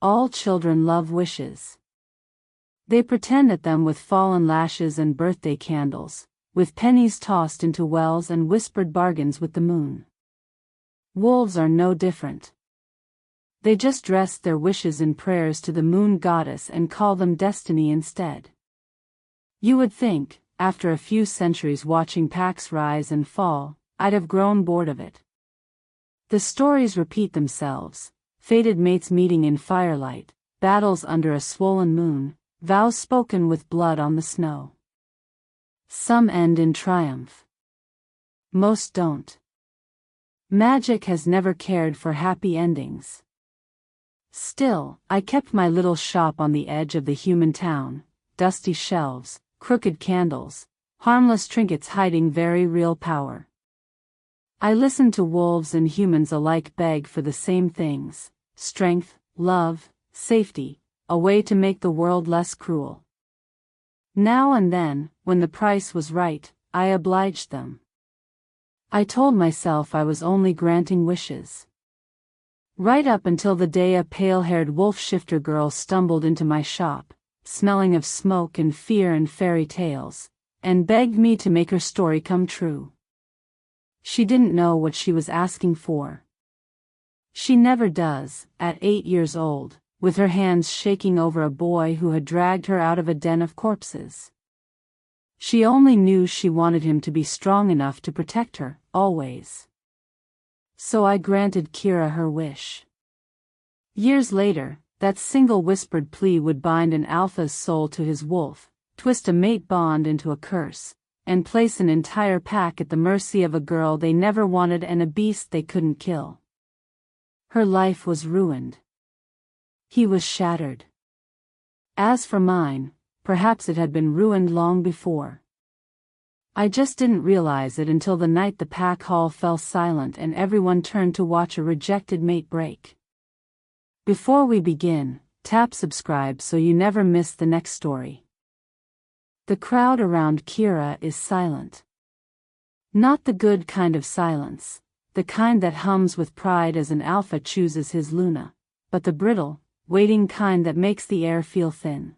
All children love wishes. They pretend at them with fallen lashes and birthday candles, with pennies tossed into wells and whispered bargains with the moon. Wolves are no different. They just dress their wishes in prayers to the moon goddess and call them destiny instead. You would think, after a few centuries watching packs rise and fall, I'd have grown bored of it. The stories repeat themselves: fated mates meeting in firelight, battles under a swollen moon, vows spoken with blood on the snow. Some end in triumph. Most don't. Magic has never cared for happy endings. Still, I kept my little shop on the edge of the human town: dusty shelves, crooked candles, harmless trinkets hiding very real power. I listened to wolves and humans alike beg for the same things: strength, love, safety, a way to make the world less cruel. Now and then, when the price was right, I obliged them. I told myself I was only granting wishes. Right up until the day a pale-haired wolf-shifter girl stumbled into my shop, smelling of smoke and fear and fairy tales, and begged me to make her story come true. She didn't know what she was asking for. She never does, at 8 years old, with her hands shaking over a boy who had dragged her out of a den of corpses. She only knew she wanted him to be strong enough to protect her, always. So I granted Kira her wish. Years later, that single whispered plea would bind an alpha's soul to his wolf, twist a mate bond into a curse, and place an entire pack at the mercy of a girl they never wanted and a beast they couldn't kill. Her life was ruined. He was shattered. As for mine, perhaps it had been ruined long before. I just didn't realize it until the night the pack hall fell silent and everyone turned to watch a rejected mate break. Before we begin, tap subscribe so you never miss the next story. The crowd around Kira is silent. Not the good kind of silence, the kind that hums with pride as an alpha chooses his Luna, but the brittle, waiting kind that makes the air feel thin.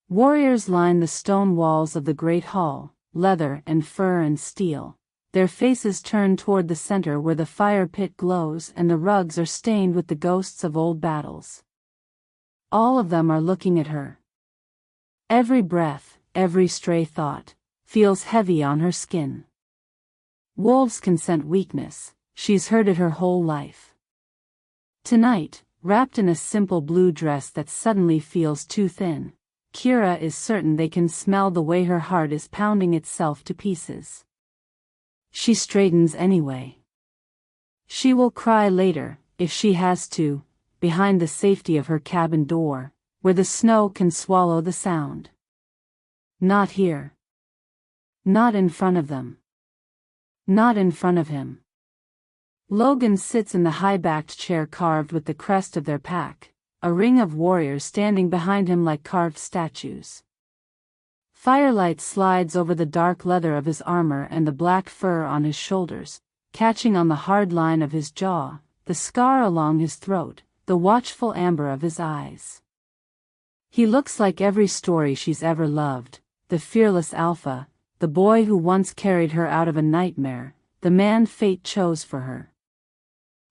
Warriors line the stone walls of the great hall, leather and fur and steel, their faces turned toward the center where the fire pit glows and the rugs are stained with the ghosts of old battles. All of them are looking at her. Every breath, every stray thought, feels heavy on her skin. Wolves can scent weakness, she's heard it her whole life. Tonight, wrapped in a simple blue dress that suddenly feels too thin, Kira is certain they can smell the way her heart is pounding itself to pieces. She straightens anyway. She will cry later, if she has to, behind the safety of her cabin door, where the snow can swallow the sound. Not here. Not in front of them. Not in front of him. Logan sits in the high-backed chair carved with the crest of their pack, a ring of warriors standing behind him like carved statues. Firelight slides over the dark leather of his armor and the black fur on his shoulders, catching on the hard line of his jaw, the scar along his throat, the watchful amber of his eyes. He looks like every story she's ever loved, the fearless alpha, the boy who once carried her out of a nightmare, the man fate chose for her.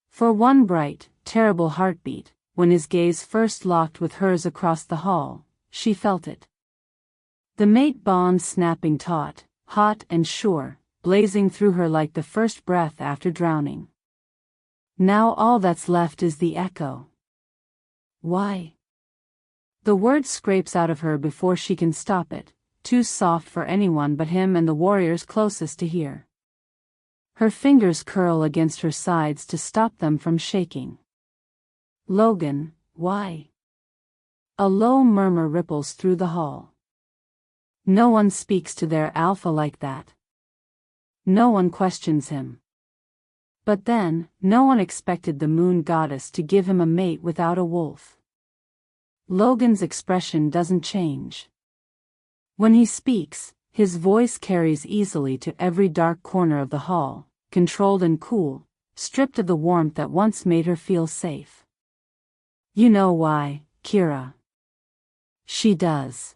For one bright, terrible heartbeat, when his gaze first locked with hers across the hall, she felt it. The mate bond snapping taut, hot and sure, blazing through her like the first breath after drowning. Now all that's left is the echo. Why? The word scrapes out of her before she can stop it, too soft for anyone but him and the warriors closest to hear. Her fingers curl against her sides to stop them from shaking. Logan, why? A low murmur ripples through the hall. No one speaks to their alpha like that. No one questions him. But then, no one expected the moon goddess to give him a mate without a wolf. Logan's expression doesn't change. When he speaks, his voice carries easily to every dark corner of the hall, controlled and cool, stripped of the warmth that once made her feel safe. You know why, Kira. She does.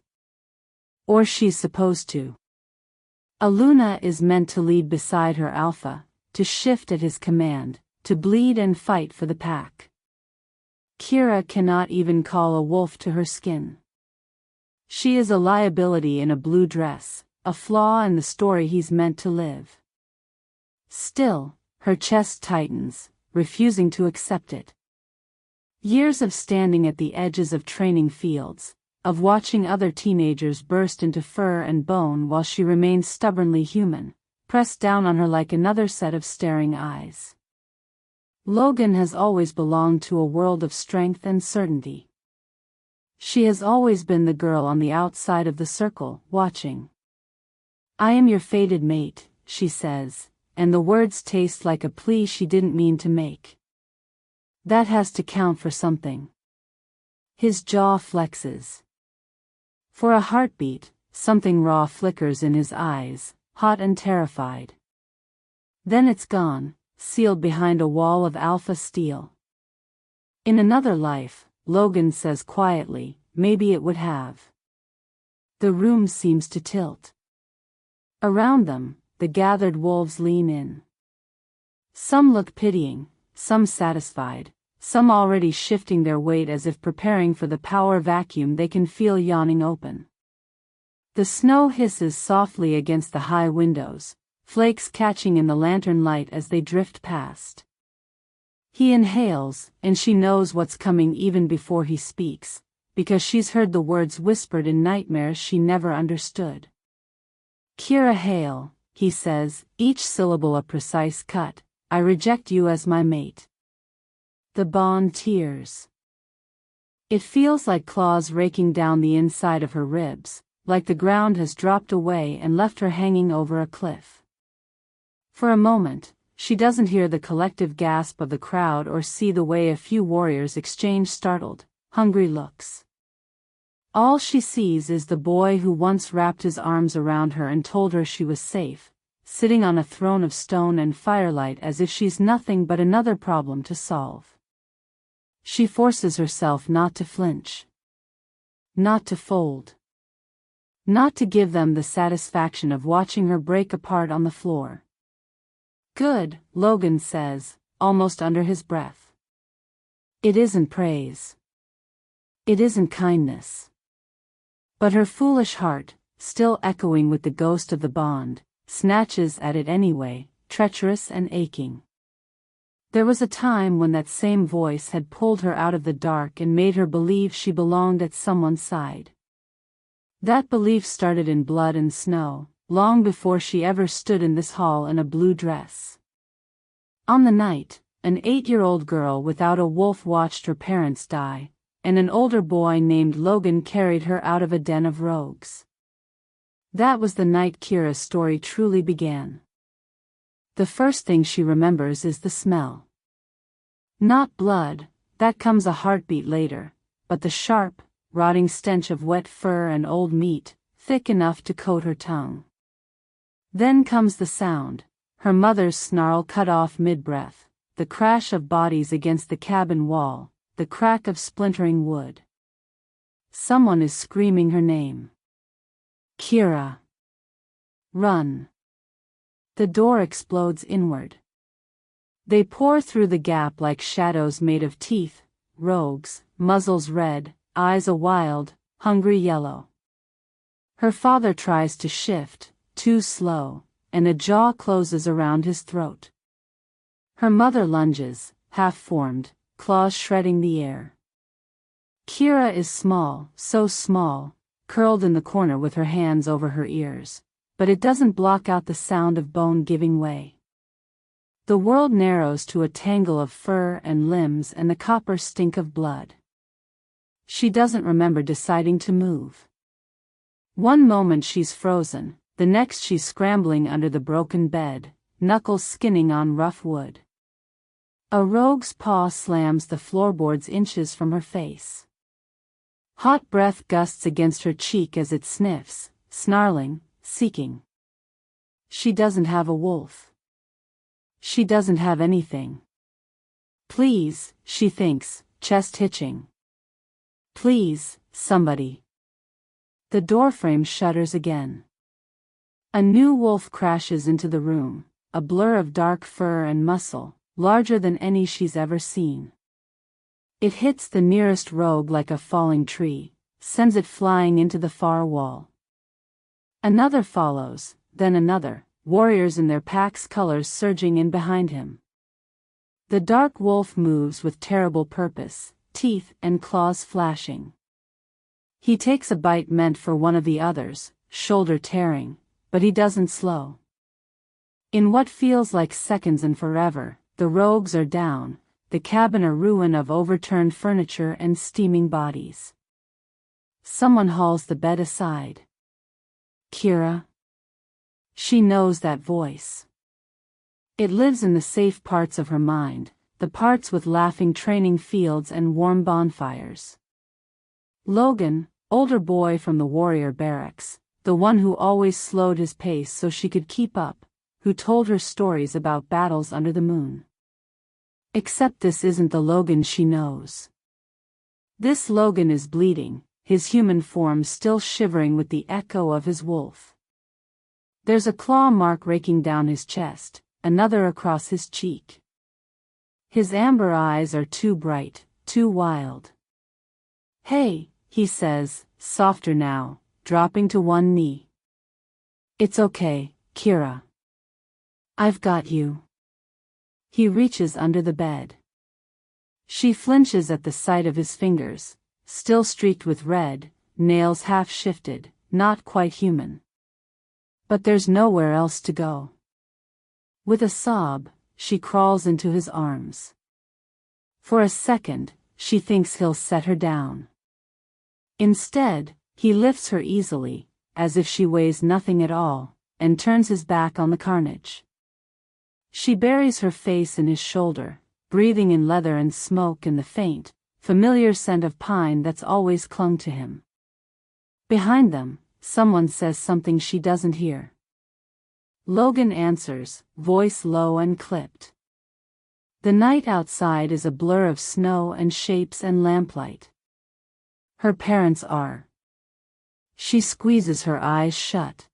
Or she's supposed to. A Luna is meant to lead beside her alpha, to shift at his command, to bleed and fight for the pack. Kira cannot even call a wolf to her skin. She is a liability in a blue dress, a flaw in the story he's meant to live. Still, her chest tightens, refusing to accept it. Years of standing at the edges of training fields, of watching other teenagers burst into fur and bone while she remains stubbornly human, pressed down on her like another set of staring eyes. Logan has always belonged to a world of strength and certainty. She has always been the girl on the outside of the circle, watching. I am your fated mate, she says, and the words taste like a plea she didn't mean to make. That has to count for something. His jaw flexes. For a heartbeat, something raw flickers in his eyes, hot and terrified. Then it's gone, sealed behind a wall of alpha steel. In another life, Logan says quietly, maybe it would have. The room seems to tilt. Around them, the gathered wolves lean in. Some look pitying, some satisfied, some already shifting their weight as if preparing for the power vacuum they can feel yawning open. The snow hisses softly against the high windows, flakes catching in the lantern light as they drift past. He inhales, and she knows what's coming even before he speaks, because she's heard the words whispered in nightmares she never understood. Kira Hale, he says, each syllable a precise cut, I reject you as my mate. The bond tears. It feels like claws raking down the inside of her ribs, like the ground has dropped away and left her hanging over a cliff. For a moment, she doesn't hear the collective gasp of the crowd or see the way a few warriors exchange startled, hungry looks. All she sees is the boy who once wrapped his arms around her and told her she was safe, sitting on a throne of stone and firelight as if she's nothing but another problem to solve. She forces herself not to flinch. Not to fold. Not to give them the satisfaction of watching her break apart on the floor. Good, Logan says, almost under his breath. It isn't praise. It isn't kindness. But her foolish heart, still echoing with the ghost of the bond, snatches at it anyway, treacherous and aching. There was a time when that same voice had pulled her out of the dark and made her believe she belonged at someone's side. That belief started in blood and snow, long before she ever stood in this hall in a blue dress. On the night, an 8-year-old girl without a wolf watched her parents die, and an older boy named Logan carried her out of a den of rogues. That was the night Kira's story truly began. The first thing she remembers is the smell. Not blood, that comes a heartbeat later, but the sharp, rotting stench of wet fur and old meat, thick enough to coat her tongue. Then comes the sound, her mother's snarl cut off mid-breath, the crash of bodies against the cabin wall, the crack of splintering wood. Someone is screaming her name. Kira. Run. The door explodes inward. They pour through the gap like shadows made of teeth, rogues, muzzles red, eyes a wild, hungry yellow. Her father tries to shift, too slow, and a jaw closes around his throat. Her mother lunges, half-formed, claws shredding the air. Kira is small, so small, curled in the corner with her hands over her ears, but it doesn't block out the sound of bone giving way. The world narrows to a tangle of fur and limbs and the copper stink of blood. She doesn't remember deciding to move. One moment she's frozen, the next she's scrambling under the broken bed, knuckles skinning on rough wood. A rogue's paw slams the floorboards inches from her face. Hot breath gusts against her cheek as it sniffs, snarling, seeking. She doesn't have a wolf. She doesn't have anything. Please, she thinks, chest hitching. Please, somebody. The doorframe shudders again. A new wolf crashes into the room, a blur of dark fur and muscle, larger than any she's ever seen. It hits the nearest rogue like a falling tree, sends it flying into the far wall. Another follows, then another, warriors in their pack's colors surging in behind him. The dark wolf moves with terrible purpose, teeth and claws flashing. He takes a bite meant for one of the others, shoulder tearing, but he doesn't slow. In what feels like seconds and forever, the rogues are down, the cabin a ruin of overturned furniture and steaming bodies. Someone hauls the bed aside. Kira. She knows that voice. It lives in the safe parts of her mind, the parts with laughing training fields and warm bonfires. Logan, older boy from the warrior barracks, the one who always slowed his pace so she could keep up, who told her stories about battles under the moon. Except this isn't the Logan she knows. This Logan is bleeding, his human form still shivering with the echo of his wolf. There's a claw mark raking down his chest, another across his cheek. His amber eyes are too bright, too wild. Hey, he says, softer now, dropping to one knee. It's okay, Kira. I've got you. He reaches under the bed. She flinches at the sight of his fingers, still streaked with red, nails half shifted, not quite human. But there's nowhere else to go. With a sob, she crawls into his arms. For a second, she thinks he'll set her down. Instead, he lifts her easily, as if she weighs nothing at all, and turns his back on the carnage. She buries her face in his shoulder, breathing in leather and smoke and the faint, familiar scent of pine that's always clung to him. Behind them, someone says something she doesn't hear. Logan answers, voice low and clipped. The night outside is a blur of snow and shapes and lamplight. Her parents are. She squeezes her eyes shut.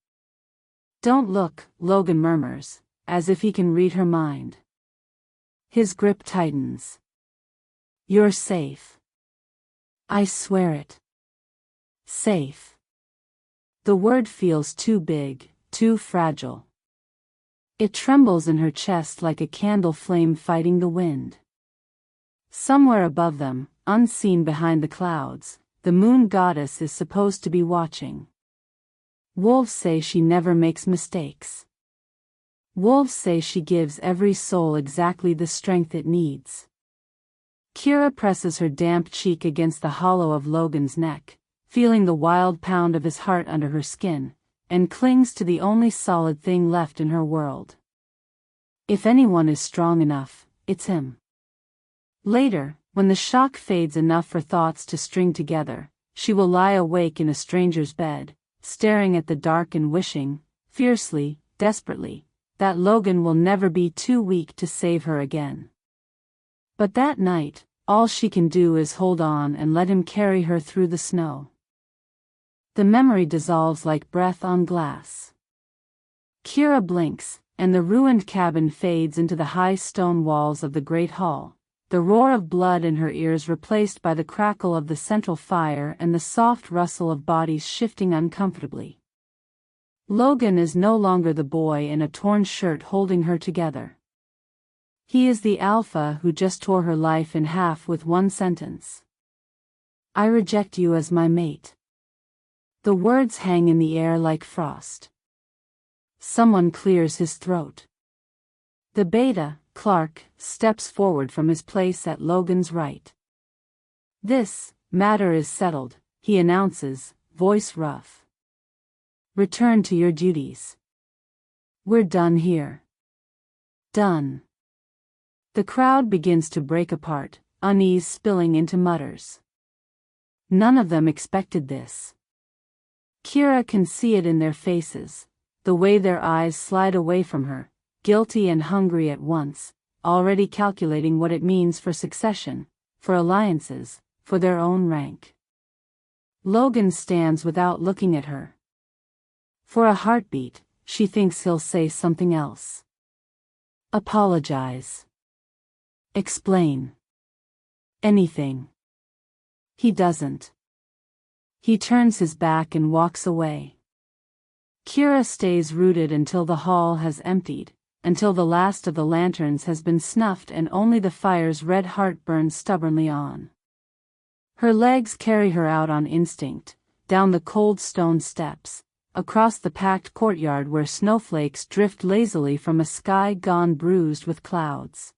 Don't look, Logan murmurs, as if he can read her mind. His grip tightens. You're safe. I swear it. Safe. The word feels too big, too fragile. It trembles in her chest like a candle flame fighting the wind. Somewhere above them, unseen behind the clouds, the moon goddess is supposed to be watching. Wolves say she never makes mistakes. Wolves say she gives every soul exactly the strength it needs. Kira presses her damp cheek against the hollow of Logan's neck, feeling the wild pound of his heart under her skin, and clings to the only solid thing left in her world. If anyone is strong enough, it's him. Later, when the shock fades enough for thoughts to string together, she will lie awake in a stranger's bed, staring at the dark and wishing, fiercely, desperately, that Logan will never be too weak to save her again. But that night, all she can do is hold on and let him carry her through the snow. The memory dissolves like breath on glass. Kira blinks, and the ruined cabin fades into the high stone walls of the great hall, the roar of blood in her ears replaced by the crackle of the central fire and the soft rustle of bodies shifting uncomfortably. Logan is no longer the boy in a torn shirt holding her together. He is the alpha who just tore her life in half with one sentence. I reject you as my mate. The words hang in the air like frost. Someone clears his throat. The beta, Clark, steps forward from his place at Logan's right. This matter is settled, he announces, voice rough. Return to your duties. We're done here. Done. The crowd begins to break apart, unease spilling into mutters. None of them expected this. Kira can see it in their faces, the way their eyes slide away from her, guilty and hungry at once, already calculating what it means for succession, for alliances, for their own rank. Logan stands without looking at her. For a heartbeat, she thinks he'll say something else. Apologize. Explain. Anything. He doesn't. He turns his back and walks away. Kira stays rooted until the hall has emptied, until the last of the lanterns has been snuffed and only the fire's red heart burns stubbornly on. Her legs carry her out on instinct, down the cold stone steps, across the packed courtyard where snowflakes drift lazily from a sky gone bruised with clouds.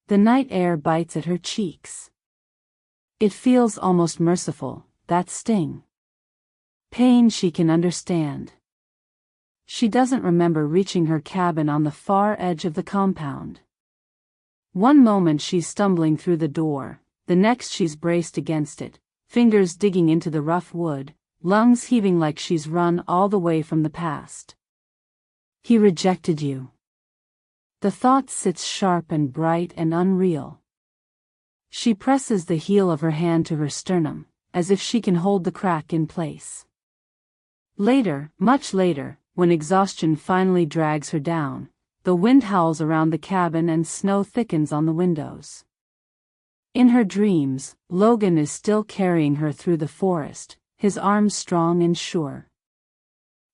The night air bites at her cheeks. It feels almost merciful, that sting. Pain she can understand. She doesn't remember reaching her cabin on the far edge of the compound. One moment she's stumbling through the door, the next she's braced against it, fingers digging into the rough wood, lungs heaving like she's run all the way from the past. He rejected you. The thought sits sharp and bright and unreal. She presses the heel of her hand to her sternum, as if she can hold the crack in place. Later, much later, when exhaustion finally drags her down, the wind howls around the cabin and snow thickens on the windows. In her dreams, Logan is still carrying her through the forest, his arms strong and sure.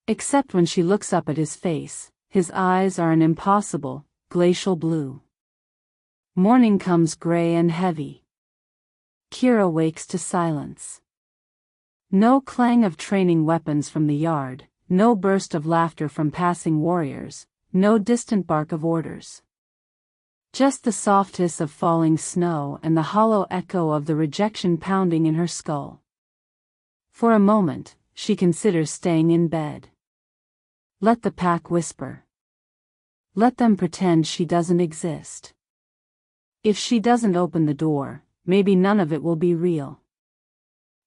Except when she looks up at his face, his eyes are an impossible, glacial blue. Morning comes gray and heavy. Kira wakes to silence. No clang of training weapons from the yard, no burst of laughter from passing warriors, no distant bark of orders. Just the soft hiss of falling snow and the hollow echo of the rejection pounding in her skull. For a moment, she considers staying in bed. Let the pack whisper. Let them pretend she doesn't exist. If she doesn't open the door, maybe none of it will be real.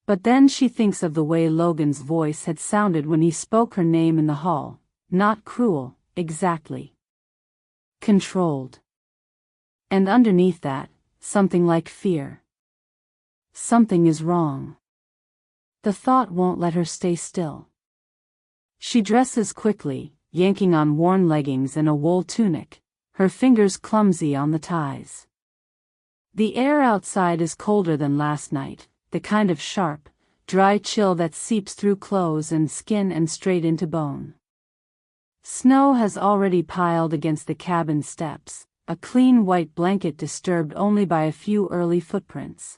But then she thinks of the way Logan's voice had sounded when he spoke her name in the hall, not cruel, exactly. Controlled. And underneath that, something like fear. Something is wrong. The thought won't let her stay still. She dresses quickly, yanking on worn leggings and a wool tunic, her fingers clumsy on the ties. The air outside is colder than last night, the kind of sharp, dry chill that seeps through clothes and skin and straight into bone. Snow has already piled against the cabin steps, a clean white blanket disturbed only by a few early footprints.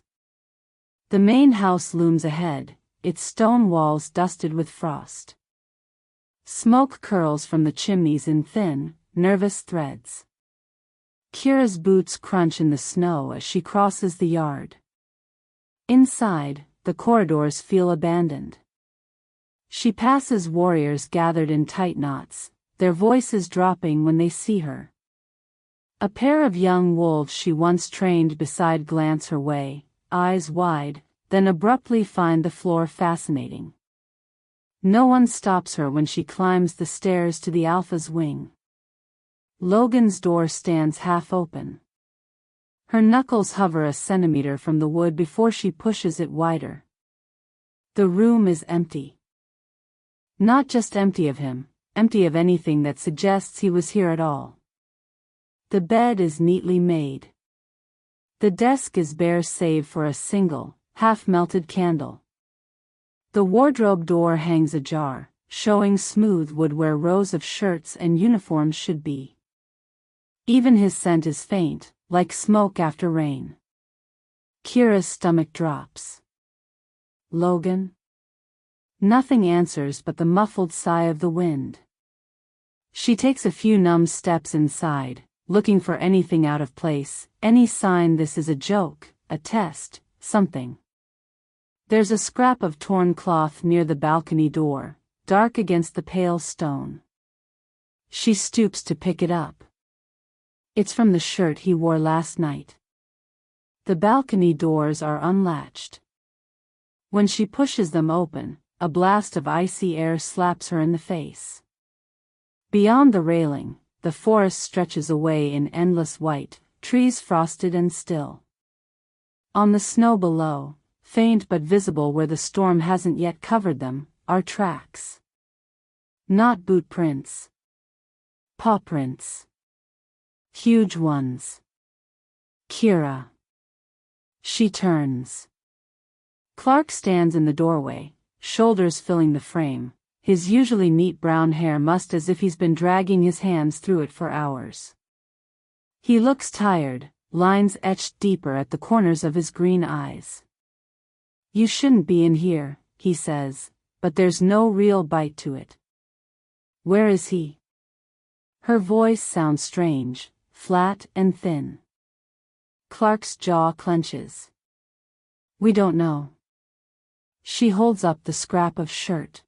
The main house looms ahead, its stone walls dusted with frost. Smoke curls from the chimneys in thin, nervous threads. Kira's boots crunch in the snow as she crosses the yard. Inside, the corridors feel abandoned. She passes warriors gathered in tight knots, their voices dropping when they see her. A pair of young wolves she once trained beside glance her way, eyes wide, then abruptly find the floor fascinating. No one stops her when she climbs the stairs to the Alpha's wing. Logan's door stands half open. Her knuckles hover a centimeter from the wood before she pushes it wider. The room is empty. Not just empty of him, empty of anything that suggests he was here at all. The bed is neatly made. The desk is bare save for a single, half-melted candle. The wardrobe door hangs ajar, showing smooth wood where rows of shirts and uniforms should be. Even his scent is faint, like smoke after rain. Kira's stomach drops. Logan? Nothing answers but the muffled sigh of the wind. She takes a few numb steps inside, looking for anything out of place, any sign this is a joke, a test, something. There's a scrap of torn cloth near the balcony door, dark against the pale stone. She stoops to pick it up. It's from the shirt he wore last night. The balcony doors are unlatched. When she pushes them open, a blast of icy air slaps her in the face. Beyond the railing, the forest stretches away in endless white, trees frosted and still. On the snow below, faint but visible where the storm hasn't yet covered them, are tracks. Not boot prints. Paw prints. Huge ones. Kira. She turns. Clark stands in the doorway, shoulders filling the frame, his usually neat brown hair mussed as if he's been dragging his hands through it for hours. He looks tired, lines etched deeper at the corners of his green eyes. "You shouldn't be in here," he says, but there's no real bite to it. "Where is he?" Her voice sounds strange, flat and thin. Clark's jaw clenches. "We don't know." She holds up the scrap of shirt.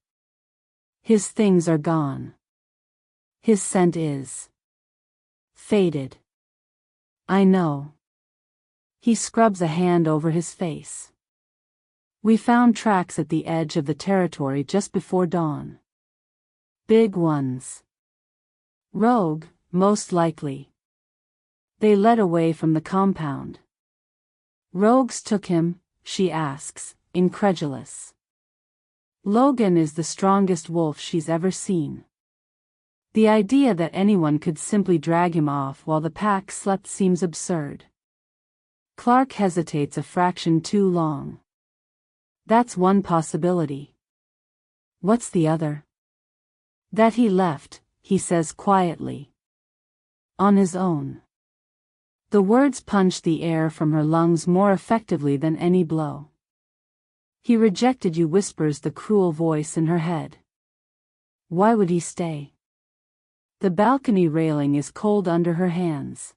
"His things are gone. His scent is faded." "I know." He scrubs a hand over his face. "We found tracks at the edge of the territory just before dawn. Big ones. Rogue, most likely. They led away from the compound." "Rogues took him?" she asks, incredulous. Logan is the strongest wolf she's ever seen. The idea that anyone could simply drag him off while the pack slept seems absurd. Clark hesitates a fraction too long. "That's one possibility." "What's the other?" "That he left," he says quietly. "On his own." The words punch the air from her lungs more effectively than any blow. "He rejected you," whispers the cruel voice in her head. Why would he stay? The balcony railing is cold under her hands.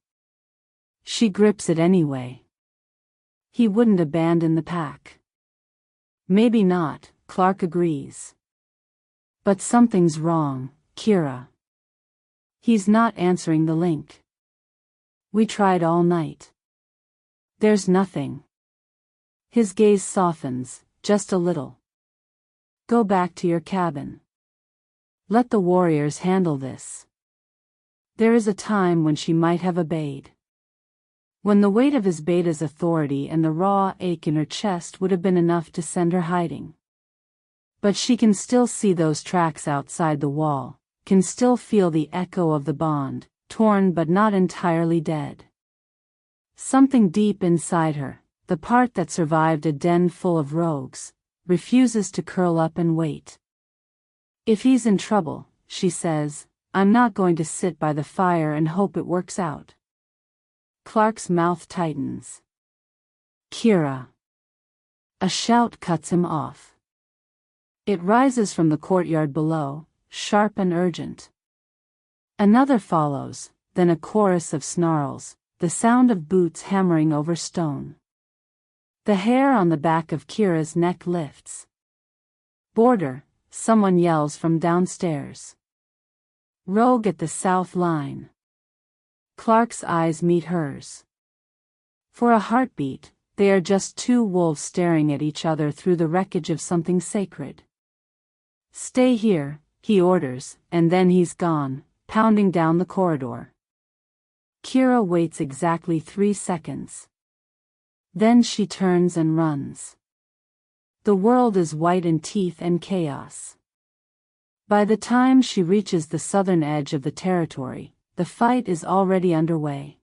She grips it anyway. He wouldn't abandon the pack. Maybe not, Clark agrees. But something's wrong, Kira. He's not answering the link. We tried all night. There's nothing. His gaze softens, just a little. Go back to your cabin. Let the warriors handle this. There is a time when she might have obeyed. When the weight of his beta's authority and the raw ache in her chest would have been enough to send her hiding. But she can still see those tracks outside the wall, can still feel the echo of the bond, torn but not entirely dead. Something deep inside her, the part that survived a den full of rogues, refuses to curl up and wait. If he's in trouble, she says, I'm not going to sit by the fire and hope it works out. Clark's mouth tightens. Kira. A shout cuts him off. It rises from the courtyard below, sharp and urgent. Another follows, then a chorus of snarls, the sound of boots hammering over stone. The hair on the back of Kira's neck lifts. Border, someone yells from downstairs. Rogue at the south line. Clark's eyes meet hers. For a heartbeat, they are just two wolves staring at each other through the wreckage of something sacred. Stay here, he orders, and then he's gone, pounding down the corridor. Kira waits exactly 3 seconds. Then she turns and runs. The world is white in teeth and chaos. By the time she reaches the southern edge of the territory, the fight is already underway.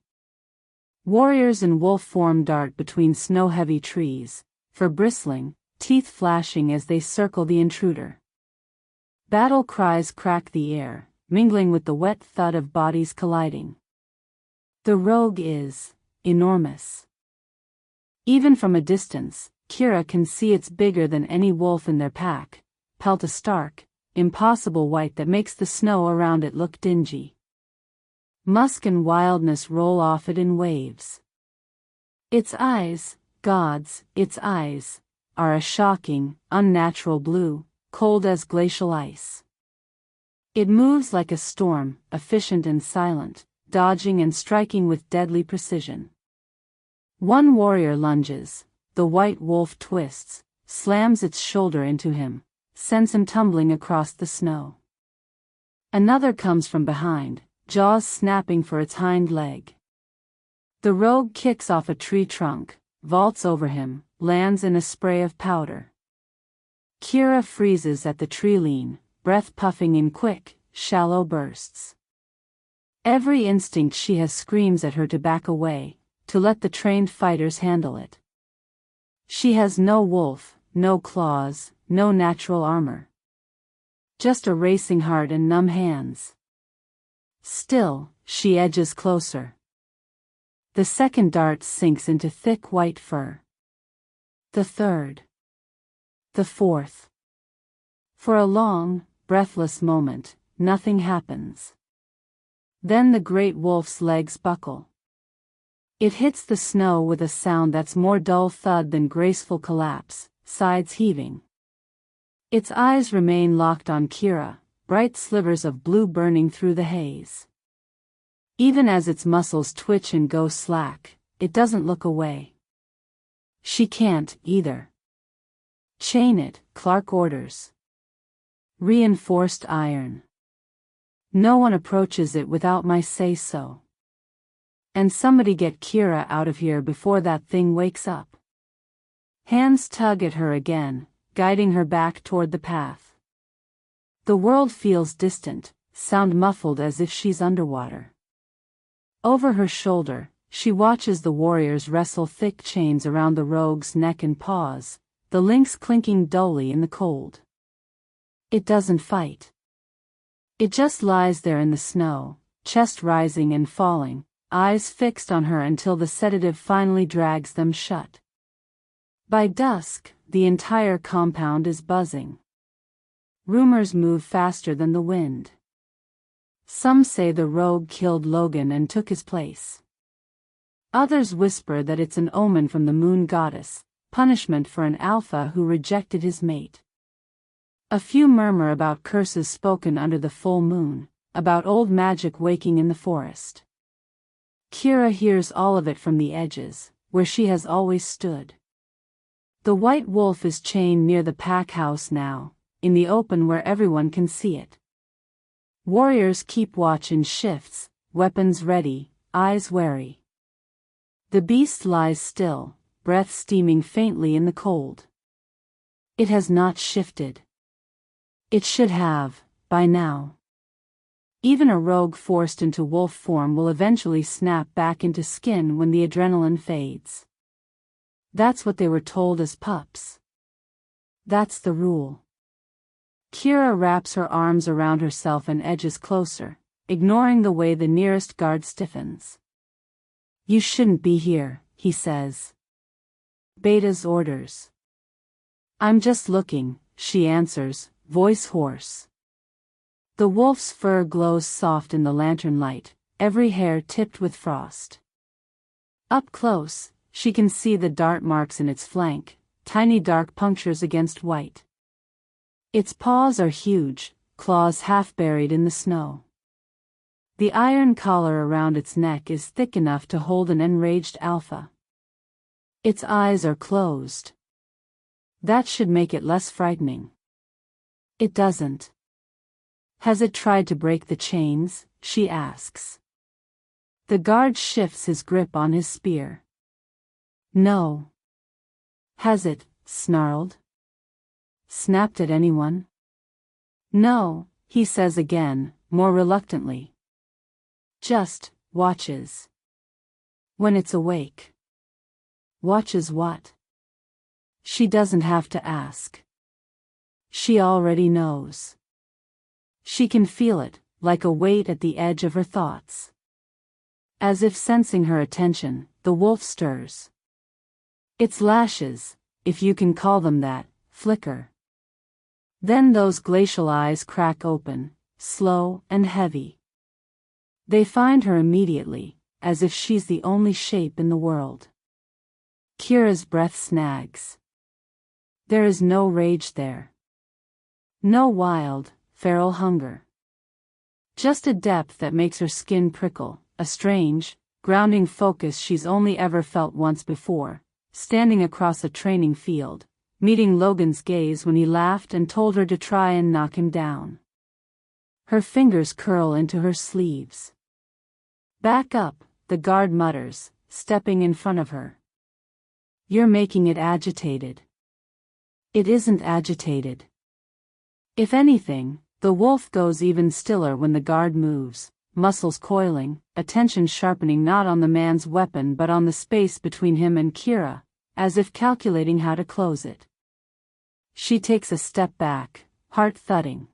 Warriors in wolf form dart between snow-heavy trees, fur bristling, teeth flashing as they circle the intruder. Battle cries crack the air, mingling with the wet thud of bodies colliding. The rogue is enormous. Even from a distance, Kira can see it's bigger than any wolf in their pack, pelt a stark, impossible white that makes the snow around it look dingy. Musk and wildness roll off it in waves. Its eyes, gods, its eyes, are a shocking, unnatural blue, cold as glacial ice. It moves like a storm, efficient and silent, dodging and striking with deadly precision. One warrior lunges, the white wolf twists, slams its shoulder into him, sends him tumbling across the snow. Another comes from behind, jaws snapping for its hind leg. The rogue kicks off a tree trunk, vaults over him, lands in a spray of powder. Kira freezes at the tree-line, breath puffing in quick, shallow bursts. Every instinct she has screams at her to back away, to let the trained fighters handle it. She has no wolf, no claws, no natural armor. Just a racing heart and numb hands. Still, she edges closer. The second dart sinks into thick white fur. The third. The fourth. For a long, breathless moment, nothing happens. Then the great wolf's legs buckle. It hits the snow with a sound that's more dull thud than graceful collapse, sides heaving. Its eyes remain locked on Kira, bright slivers of blue burning through the haze. Even as its muscles twitch and go slack, it doesn't look away. She can't, either. Chain it, Clark orders. Reinforced iron. No one approaches it without my say-so. And somebody get Kira out of here before that thing wakes up. Hands tug at her again, guiding her back toward the path. The world feels distant, sound muffled as if she's underwater. Over her shoulder, she watches the warriors wrestle thick chains around the rogue's neck and paws, the links clinking dully in the cold. It doesn't fight. It just lies there in the snow, chest rising and falling, eyes fixed on her until the sedative finally drags them shut. By dusk, the entire compound is buzzing. Rumors move faster than the wind. Some say the rogue killed Logan and took his place. Others whisper that it's an omen from the moon goddess, punishment for an alpha who rejected his mate. A few murmur about curses spoken under the full moon, about old magic waking in the forest. Kira hears all of it from the edges, where she has always stood. The white wolf is chained near the pack house now, in the open where everyone can see it. Warriors keep watch in shifts, weapons ready, eyes wary. The beast lies still, breath steaming faintly in the cold. It has not shifted. It should have, by now. Even a rogue forced into wolf form will eventually snap back into skin when the adrenaline fades. That's what they were told as pups. That's the rule. Kira wraps her arms around herself and edges closer, ignoring the way the nearest guard stiffens. You shouldn't be here, he says. Beta's orders. I'm just looking, she answers, voice hoarse. The wolf's fur glows soft in the lantern light, every hair tipped with frost. Up close, she can see the dart marks in its flank, tiny dark punctures against white. Its paws are huge, claws half buried in the snow. The iron collar around its neck is thick enough to hold an enraged alpha. Its eyes are closed. That should make it less frightening. It doesn't. Has it tried to break the chains? She asks. The guard shifts his grip on his spear. No. Has it, snarled? Snapped at anyone? No, he says again, more reluctantly. Just, watches. When it's awake. Watches what? She doesn't have to ask. She already knows. She can feel it, like a weight at the edge of her thoughts. As if sensing her attention, the wolf stirs. Its lashes, if you can call them that, flicker. Then those glacial eyes crack open, slow and heavy. They find her immediately, as if she's the only shape in the world. Kira's breath snags. There is no rage there. No wild, feral hunger. Just a depth that makes her skin prickle, a strange, grounding focus she's only ever felt once before, standing across a training field, meeting Logan's gaze when he laughed and told her to try and knock him down. Her fingers curl into her sleeves. Back up, the guard mutters, stepping in front of her. You're making it agitated. It isn't agitated. If anything, the wolf goes even stiller when the guard moves, muscles coiling, attention sharpening not on the man's weapon but on the space between him and Kira, as if calculating how to close it. She takes a step back, heart thudding.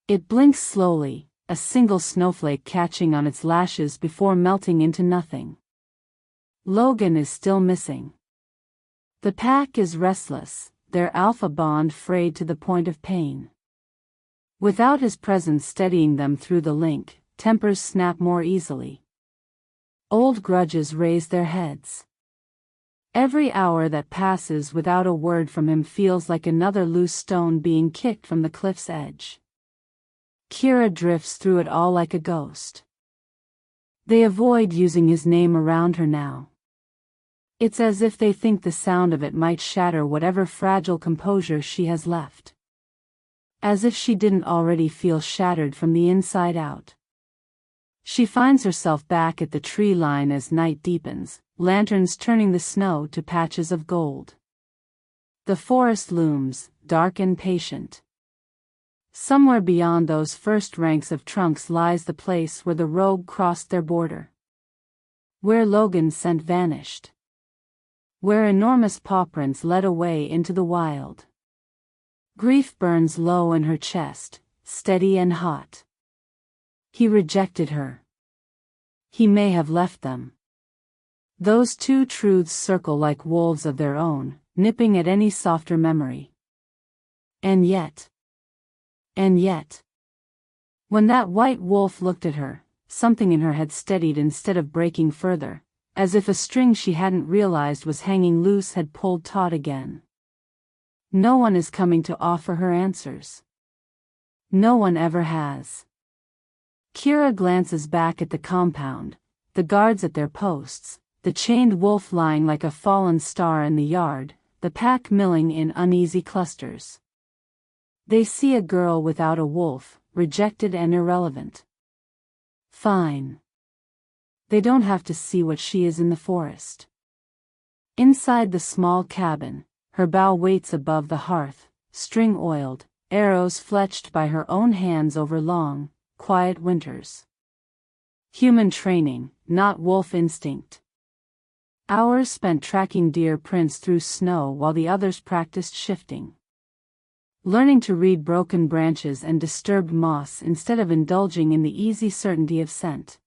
It blinks slowly, a single snowflake catching on its lashes before melting into nothing. Logan is still missing. The pack is restless, their alpha bond frayed to the point of pain. Without his presence steadying them through the link, tempers snap more easily. Old grudges raise their heads. Every hour that passes without a word from him feels like another loose stone being kicked from the cliff's edge. Kira drifts through it all like a ghost. They avoid using his name around her now. It's as if they think the sound of it might shatter whatever fragile composure she has left. As if she didn't already feel shattered from the inside out. She finds herself back at the tree line as night deepens, lanterns turning the snow to patches of gold. The forest looms, dark and patient. Somewhere beyond those first ranks of trunks lies the place where the rogue crossed their border. Where Logan's scent vanished. Where enormous paw prints led away into the wild. Grief burns low in her chest, steady and hot. He rejected her. He may have left them. Those two truths circle like wolves of their own, nipping at any softer memory. And yet. When that white wolf looked at her, something in her had steadied instead of breaking further, as if a string she hadn't realized was hanging loose had pulled taut again. No one is coming to offer her answers. No one ever has. Kira glances back at the compound, the guards at their posts, the chained wolf lying like a fallen star in the yard, the pack milling in uneasy clusters. They see a girl without a wolf, rejected and irrelevant. Fine. They don't have to see what she is in the forest. Inside the small cabin, her bow waits above the hearth, string oiled, arrows fletched by her own hands over long, quiet winters. Human training, not wolf instinct. Hours spent tracking deer prints through snow while the others practiced shifting. Learning to read broken branches and disturbed moss instead of indulging in the easy certainty of scent.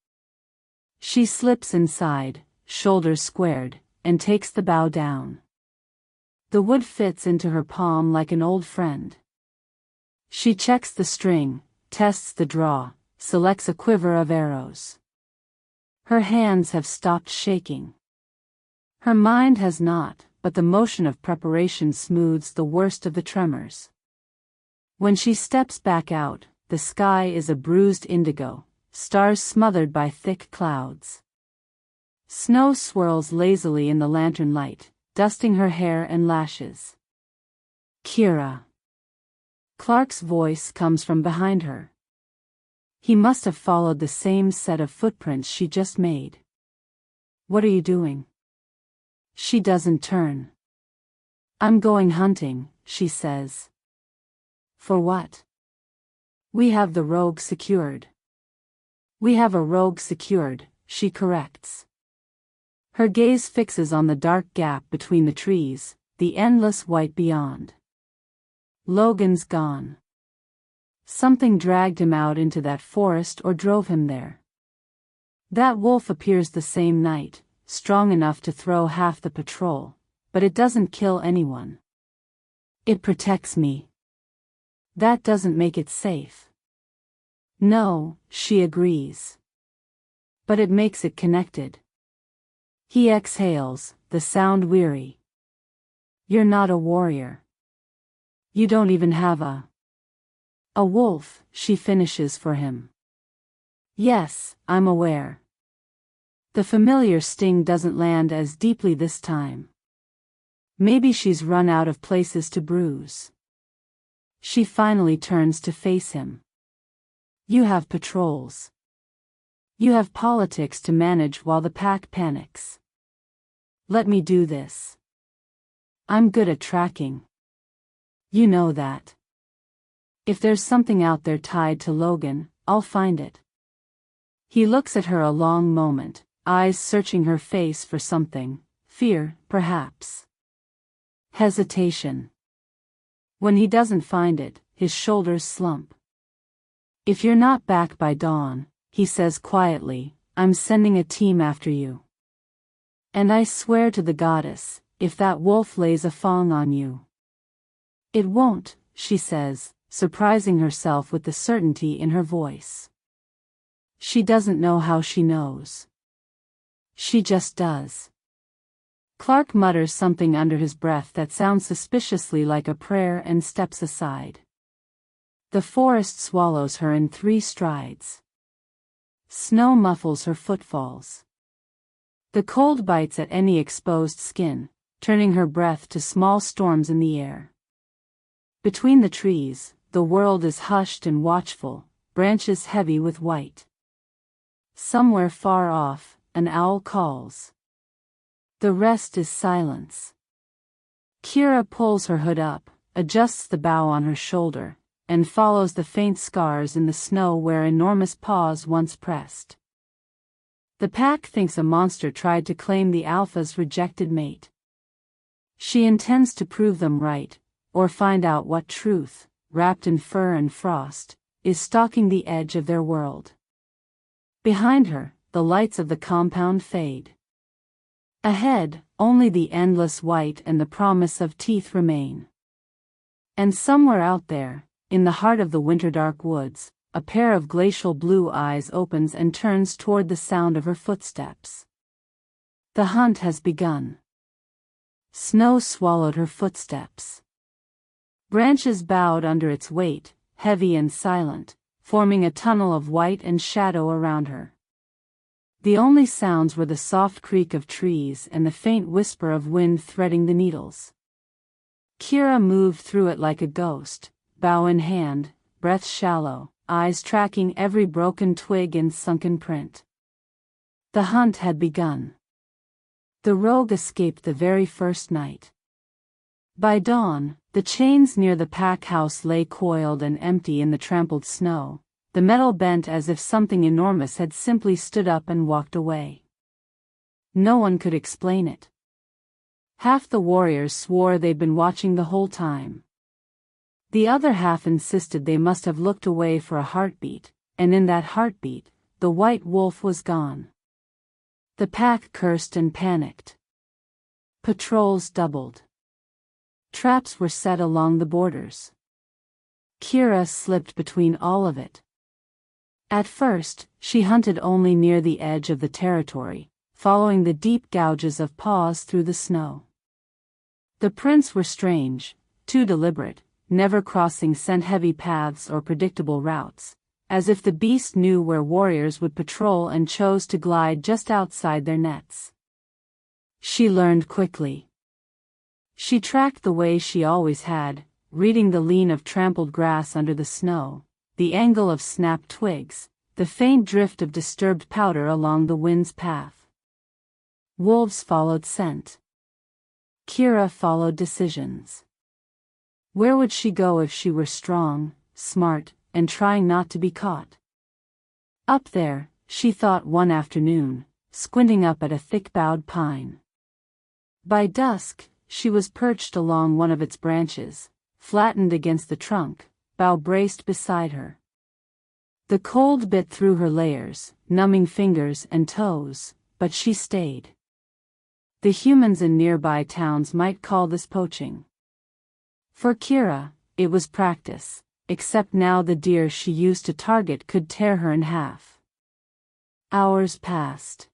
She slips inside, shoulders squared, and takes the bow down. The wood fits into her palm like an old friend. She checks the string, tests the draw, selects a quiver of arrows. Her hands have stopped shaking. Her mind has not, but the motion of preparation smooths the worst of the tremors. When she steps back out, the sky is a bruised indigo, stars smothered by thick clouds. Snow swirls lazily in the lantern light, dusting her hair and lashes. Kira. Clark's voice comes from behind her. He must have followed the same set of footprints she just made. What are you doing? She doesn't turn. I'm going hunting, she says. For what? We have the rogue secured. We have a rogue secured, she corrects. Her gaze fixes on the dark gap between the trees, the endless white beyond. Logan's gone. Something dragged him out into that forest or drove him there. That wolf appears the same night, strong enough to throw half the patrol, but it doesn't kill anyone. It protects me. That doesn't make it safe. No, she agrees. But it makes it connected. He exhales, the sound weary. You're not a warrior. You don't even have a wolf, she finishes for him. Yes, I'm aware. The familiar sting doesn't land as deeply this time. Maybe she's run out of places to bruise. She finally turns to face him. You have patrols. You have politics to manage while the pack panics. Let me do this. I'm good at tracking. You know that. If there's something out there tied to Logan, I'll find it. He looks at her a long moment, eyes searching her face for something. Fear, perhaps. Hesitation. When he doesn't find it, his shoulders slump. If you're not back by dawn, he says quietly, I'm sending a team after you. And I swear to the goddess, if that wolf lays a fang on you. It won't, she says, surprising herself with the certainty in her voice. She doesn't know how she knows. She just does. Clark mutters something under his breath that sounds suspiciously like a prayer and steps aside. The forest swallows her in 3 strides. Snow muffles her footfalls. The cold bites at any exposed skin, turning her breath to small storms in the air. Between the trees, the world is hushed and watchful, branches heavy with white. Somewhere far off, an owl calls. The rest is silence. Kira pulls her hood up, adjusts the bough on her shoulder, and follows the faint scars in the snow where enormous paws once pressed. The pack thinks a monster tried to claim the alpha's rejected mate. She intends to prove them right, or find out what truth, wrapped in fur and frost, is stalking the edge of their world. Behind her, the lights of the compound fade. Ahead, only the endless white and the promise of teeth remain. And somewhere out there, in the heart of the winter-dark woods, a pair of glacial blue eyes opens and turns toward the sound of her footsteps. The hunt has begun. Snow swallowed her footsteps. Branches bowed under its weight, heavy and silent, forming a tunnel of white and shadow around her. The only sounds were the soft creak of trees and the faint whisper of wind threading the needles. Kira moved through it like a ghost, bow in hand, breath shallow, eyes tracking every broken twig and sunken print. The hunt had begun. The rogue escaped the very first night. By dawn, the chains near the pack house lay coiled and empty in the trampled snow, the metal bent as if something enormous had simply stood up and walked away. No one could explain it. Half the warriors swore they'd been watching the whole time. The other half insisted they must have looked away for a heartbeat, and in that heartbeat, the white wolf was gone. The pack cursed and panicked. Patrols doubled. Traps were set along the borders. Kira slipped between all of it. At first, she hunted only near the edge of the territory, following the deep gouges of paws through the snow. The prints were strange, too deliberate, never crossing scent-heavy paths or predictable routes, as if the beast knew where warriors would patrol and chose to glide just outside their nets. She learned quickly. She tracked the way she always had, reading the lean of trampled grass under the snow, the angle of snapped twigs, the faint drift of disturbed powder along the wind's path. Wolves followed scent. Kira followed decisions. Where would she go if she were strong, smart, and trying not to be caught? Up there, she thought one afternoon, squinting up at a thick-boughed pine. By dusk, she was perched along one of its branches, flattened against the trunk, bow braced beside her. The cold bit through her layers, numbing fingers and toes, but she stayed. The humans in nearby towns might call this poaching. For Kira, it was practice, except now the deer she used to target could tear her in half. Hours passed.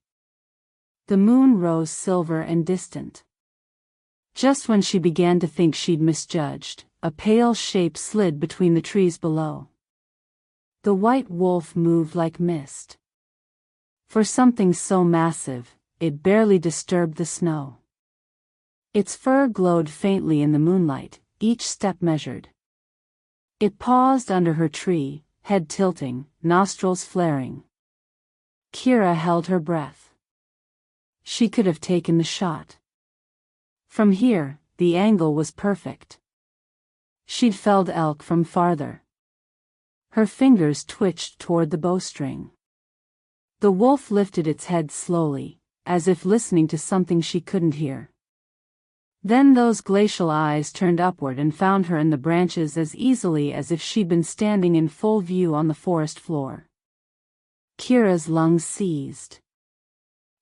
The moon rose silver and distant. Just when she began to think she'd misjudged, a pale shape slid between the trees below. The white wolf moved like mist. For something so massive, it barely disturbed the snow. Its fur glowed faintly in the moonlight, each step measured. It paused under her tree, head tilting, nostrils flaring. Kira held her breath. She could have taken the shot. From here, the angle was perfect. She'd felled elk from farther. Her fingers twitched toward the bowstring. The wolf lifted its head slowly, as if listening to something she couldn't hear. Then those glacial eyes turned upward and found her in the branches as easily as if she'd been standing in full view on the forest floor. Kira's lungs seized.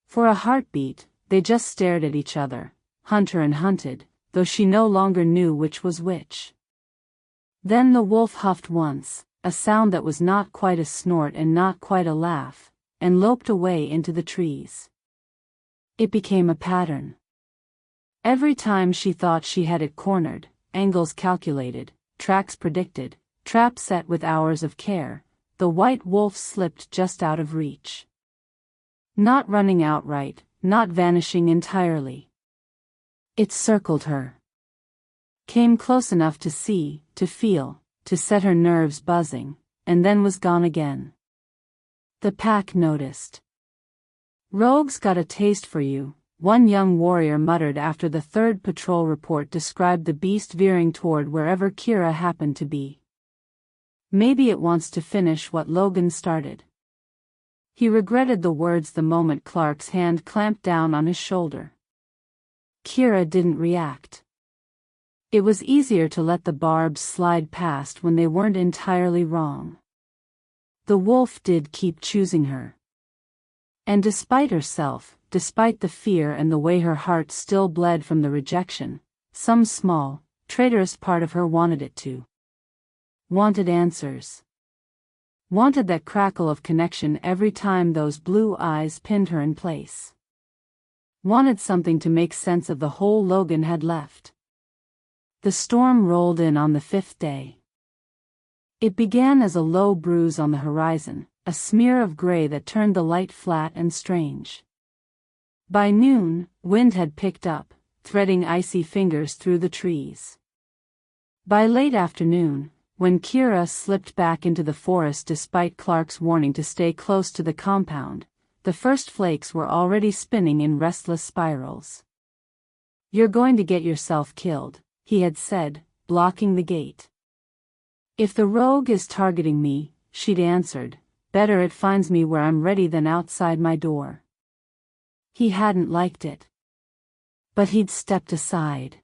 For a heartbeat, they just stared at each other, hunter and hunted, though she no longer knew which was which. Then the wolf huffed once, a sound that was not quite a snort and not quite a laugh, and loped away into the trees. It became a pattern. Every time she thought she had it cornered, angles calculated, tracks predicted, trap set with hours of care, the white wolf slipped just out of reach. Not running outright, not vanishing entirely. It circled her. Came close enough to see, to feel, to set her nerves buzzing, and then was gone again. The pack noticed. "Rogue's got a taste for you," one young warrior muttered after the third patrol report described the beast veering toward wherever Kira happened to be. "Maybe it wants to finish what Logan started." He regretted the words the moment Clark's hand clamped down on his shoulder. Kira didn't react. It was easier to let the barbs slide past when they weren't entirely wrong. The wolf did keep choosing her. And despite herself, despite the fear and the way her heart still bled from the rejection, some small, traitorous part of her wanted it to. Wanted answers. Wanted that crackle of connection every time those blue eyes pinned her in place. Wanted something to make sense of the hole Logan had left. The storm rolled in on the fifth day. It began as a low bruise on the horizon, a smear of gray that turned the light flat and strange. By noon, wind had picked up, threading icy fingers through the trees. By late afternoon, when Kira slipped back into the forest despite Clark's warning to stay close to the compound, the first flakes were already spinning in restless spirals. "You're going to get yourself killed," he had said, blocking the gate. "If the rogue is targeting me," she'd answered, "better it finds me where I'm ready than outside my door." He hadn't liked it. But he'd stepped aside.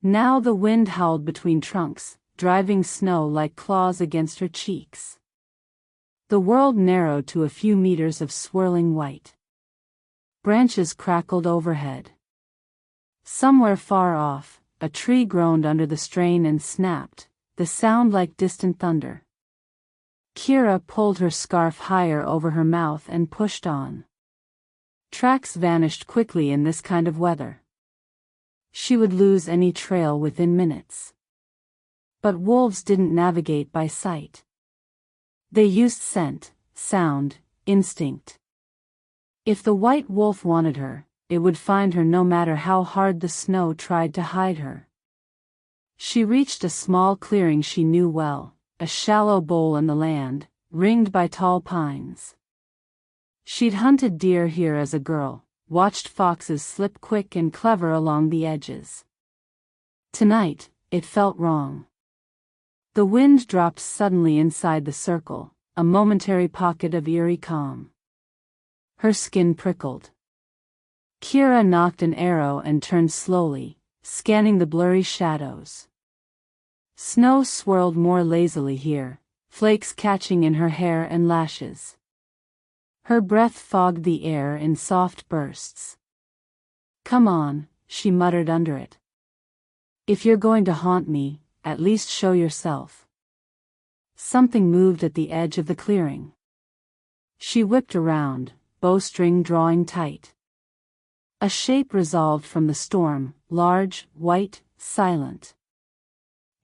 Now the wind howled between trunks, driving snow like claws against her cheeks. The world narrowed to a few meters of swirling white. Branches crackled overhead. Somewhere far off, a tree groaned under the strain and snapped, the sound like distant thunder. Kira pulled her scarf higher over her mouth and pushed on. Tracks vanished quickly in this kind of weather. She would lose any trail within minutes. But wolves didn't navigate by sight. They used scent, sound, instinct. If the white wolf wanted her, it would find her no matter how hard the snow tried to hide her. She reached a small clearing she knew well, a shallow bowl in the land, ringed by tall pines. She'd hunted deer here as a girl, watched foxes slip quick and clever along the edges. Tonight, it felt wrong. The wind dropped suddenly inside the circle, a momentary pocket of eerie calm. Her skin prickled. Kira nocked an arrow and turned slowly, scanning the blurry shadows. Snow swirled more lazily here, flakes catching in her hair and lashes. Her breath fogged the air in soft bursts. "Come on," she muttered under it. "If you're going to haunt me, at least show yourself." Something moved at the edge of the clearing. She whipped around, bowstring drawing tight. A shape resolved from the storm, large, white, silent.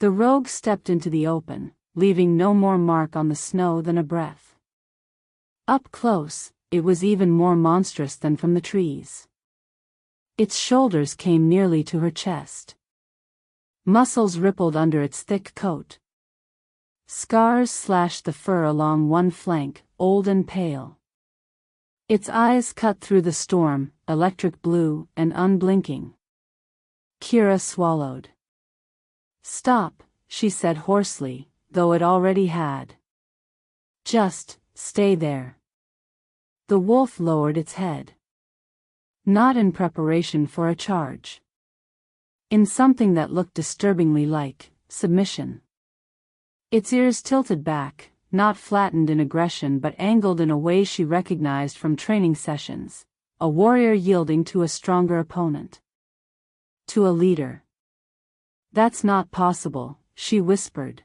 The rogue stepped into the open, leaving no more mark on the snow than a breath. Up close, it was even more monstrous than from the trees. Its shoulders came nearly to her chest. Muscles rippled under its thick coat. Scars slashed the fur along one flank, old and pale. Its eyes cut through the storm, electric blue and unblinking. Kira swallowed. "Stop," she said hoarsely, though it already had. "Just stay there." The wolf lowered its head. Not in preparation for a charge. In something that looked disturbingly like submission. Its ears tilted back, not flattened in aggression but angled in a way she recognized from training sessions, a warrior yielding to a stronger opponent. To a leader. "That's not possible," she whispered.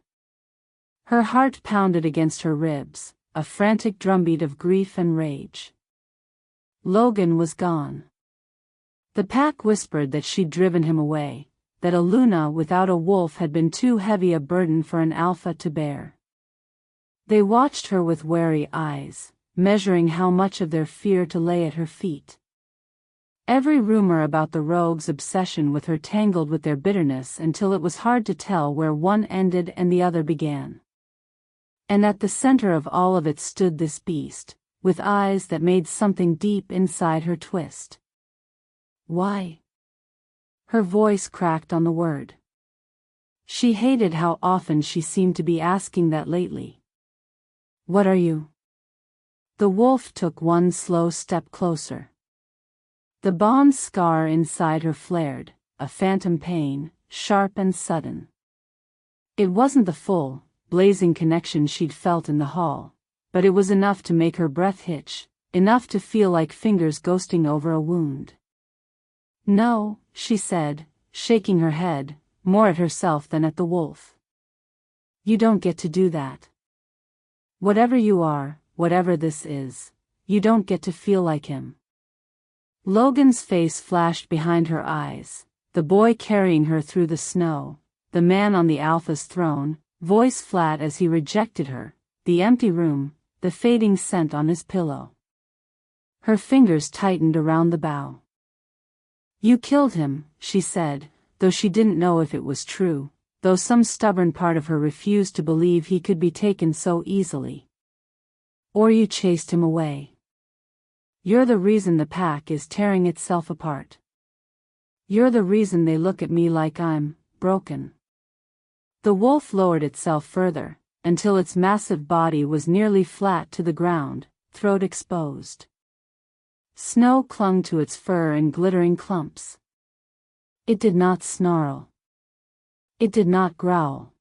Her heart pounded against her ribs, a frantic drumbeat of grief and rage. Logan was gone. The pack whispered that she'd driven him away, that a Luna without a wolf had been too heavy a burden for an alpha to bear. They watched her with wary eyes, measuring how much of their fear to lay at her feet. Every rumor about the rogue's obsession with her tangled with their bitterness until it was hard to tell where one ended and the other began. And at the center of all of it stood this beast, with eyes that made something deep inside her twist. Why? Her voice cracked on the word. She hated how often she seemed to be asking that lately. What are you? The wolf took one slow step closer. The bond scar inside her flared, a phantom pain, sharp and sudden. It wasn't the full, blazing connection she'd felt in the hall, but it was enough to make her breath hitch, enough to feel like fingers ghosting over a wound. "No," she said, shaking her head, more at herself than at the wolf. "You don't get to do that. Whatever you are, whatever this is, you don't get to feel like him." Logan's face flashed behind her eyes, the boy carrying her through the snow, the man on the Alpha's throne, voice flat as he rejected her, the empty room, the fading scent on his pillow. Her fingers tightened around the bow. "You killed him," she said, though she didn't know if it was true, though some stubborn part of her refused to believe he could be taken so easily. "Or you chased him away. You're the reason the pack is tearing itself apart. You're the reason they look at me like I'm broken." The wolf lowered itself further, until its massive body was nearly flat to the ground, throat exposed. Snow clung to its fur in glittering clumps. It did not snarl. It did not growl.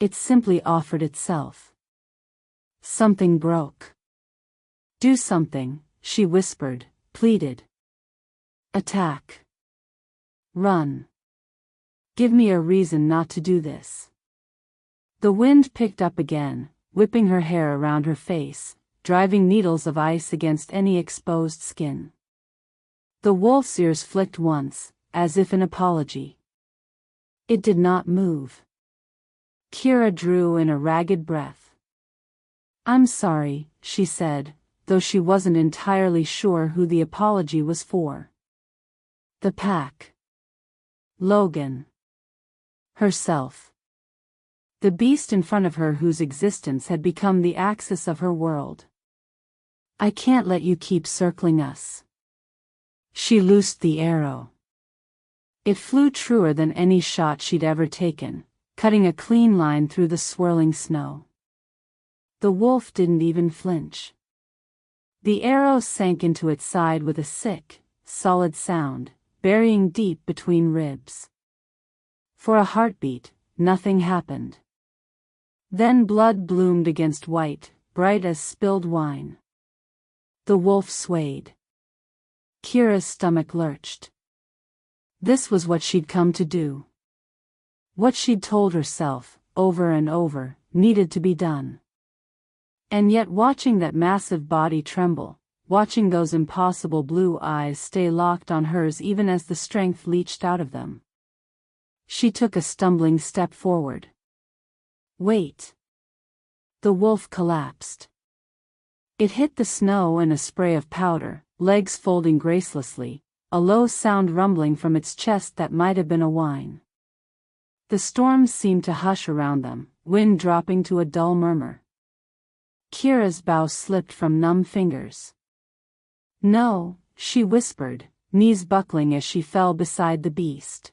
It simply offered itself. Something broke. "Do something," she whispered, pleaded. "Attack. Run. Give me a reason not to do this." The wind picked up again, whipping her hair around her face, driving needles of ice against any exposed skin. The wolf's ears flicked once, as if in apology. It did not move. Kira drew in a ragged breath. "I'm sorry," she said, though she wasn't entirely sure who the apology was for. The pack. Logan. Herself. The beast in front of her whose existence had become the axis of her world. "I can't let you keep circling us." She loosed the arrow. It flew truer than any shot she'd ever taken, cutting a clean line through the swirling snow. The wolf didn't even flinch. The arrow sank into its side with a sick, solid sound, burying deep between ribs. For a heartbeat, nothing happened. Then blood bloomed against white, bright as spilled wine. The wolf swayed. Kira's stomach lurched. This was what she'd come to do. What she'd told herself, over and over, needed to be done. And yet watching that massive body tremble, watching those impossible blue eyes stay locked on hers even as the strength leached out of them. She took a stumbling step forward. "Wait." The wolf collapsed. It hit the snow in a spray of powder, legs folding gracelessly, a low sound rumbling from its chest that might have been a whine. The storm seemed to hush around them, wind dropping to a dull murmur. Kira's bow slipped from numb fingers. "No," she whispered, knees buckling as she fell beside the beast.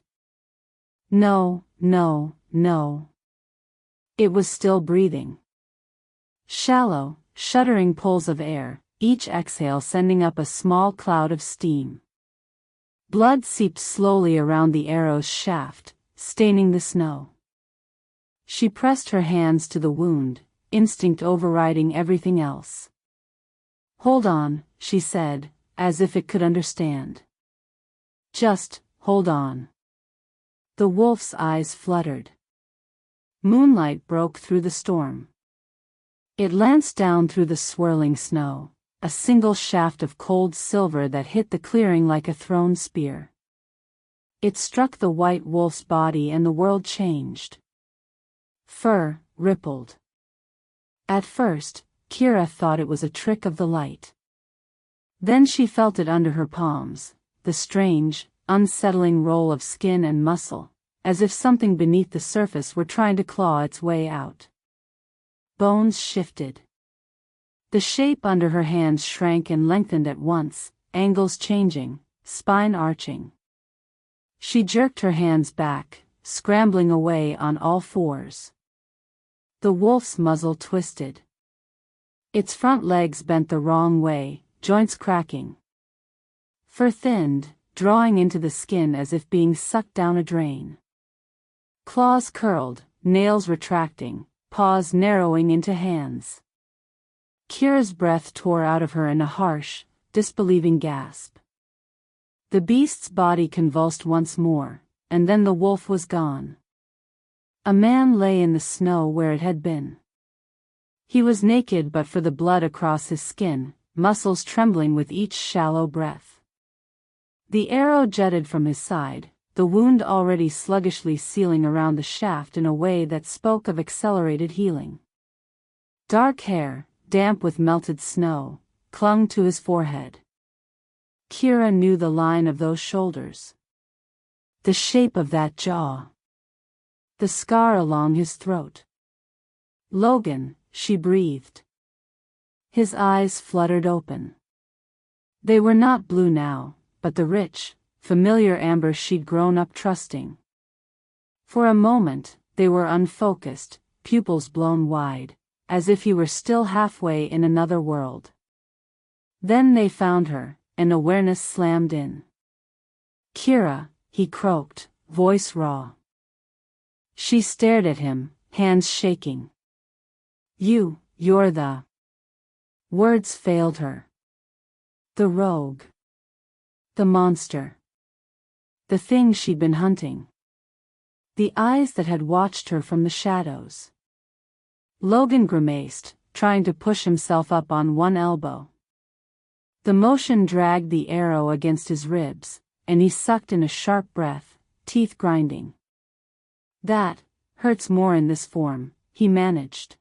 No, no, no. It was still breathing. Shallow, shuddering pulls of air, each exhale sending up a small cloud of steam. Blood seeped slowly around the arrow's shaft, staining the snow. She pressed her hands to the wound, instinct overriding everything else. "Hold on," she said, as if it could understand. "Just, hold on." The wolf's eyes fluttered. Moonlight broke through the storm. It lanced down through the swirling snow, a single shaft of cold silver that hit the clearing like a thrown spear. It struck the white wolf's body and the world changed. Fur rippled. At first, Kira thought it was a trick of the light. Then she felt it under her palms, the strange, unsettling roll of skin and muscle, as if something beneath the surface were trying to claw its way out. Bones shifted. The shape under her hands shrank and lengthened at once, angles changing, spine arching. She jerked her hands back, scrambling away on all fours. The wolf's muzzle twisted. Its front legs bent the wrong way, joints cracking. Fur thinned, drawing into the skin as if being sucked down a drain. Claws curled, nails retracting, paws narrowing into hands. Kira's breath tore out of her in a harsh, disbelieving gasp. The beast's body convulsed once more, and then the wolf was gone. A man lay in the snow where it had been. He was naked but for the blood across his skin, muscles trembling with each shallow breath. The arrow jetted from his side, the wound already sluggishly sealing around the shaft in a way that spoke of accelerated healing. Dark hair, damp with melted snow, clung to his forehead. Kira knew the line of those shoulders. The shape of that jaw. The scar along his throat. "Logan," she breathed. His eyes fluttered open. They were not blue now, but the rich, familiar amber she'd grown up trusting. For a moment, they were unfocused, pupils blown wide, as if he were still halfway in another world. Then they found her, and awareness slammed in. "Kira," he croaked, voice raw. She stared at him, hands shaking. You're the..." Words failed her. The rogue. The monster. The thing she'd been hunting. The eyes that had watched her from the shadows. Logan grimaced, trying to push himself up on one elbow. The motion dragged the arrow against his ribs, and he sucked in a sharp breath, teeth grinding. "That hurts more in this form," he managed.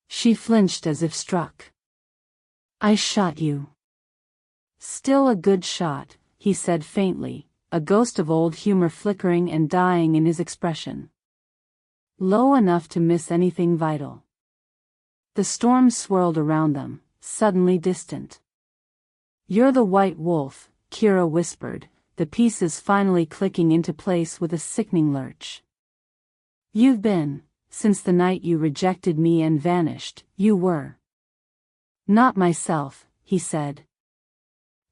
She flinched as if struck. "I shot you." "Still a good shot," he said faintly, a ghost of old humor flickering and dying in his expression. Low enough to miss anything vital. The storm swirled around them, suddenly distant. "You're the white wolf," Kira whispered, the pieces finally clicking into place with a sickening lurch. "You've been, since the night you rejected me and vanished, you were." "Not myself," he said.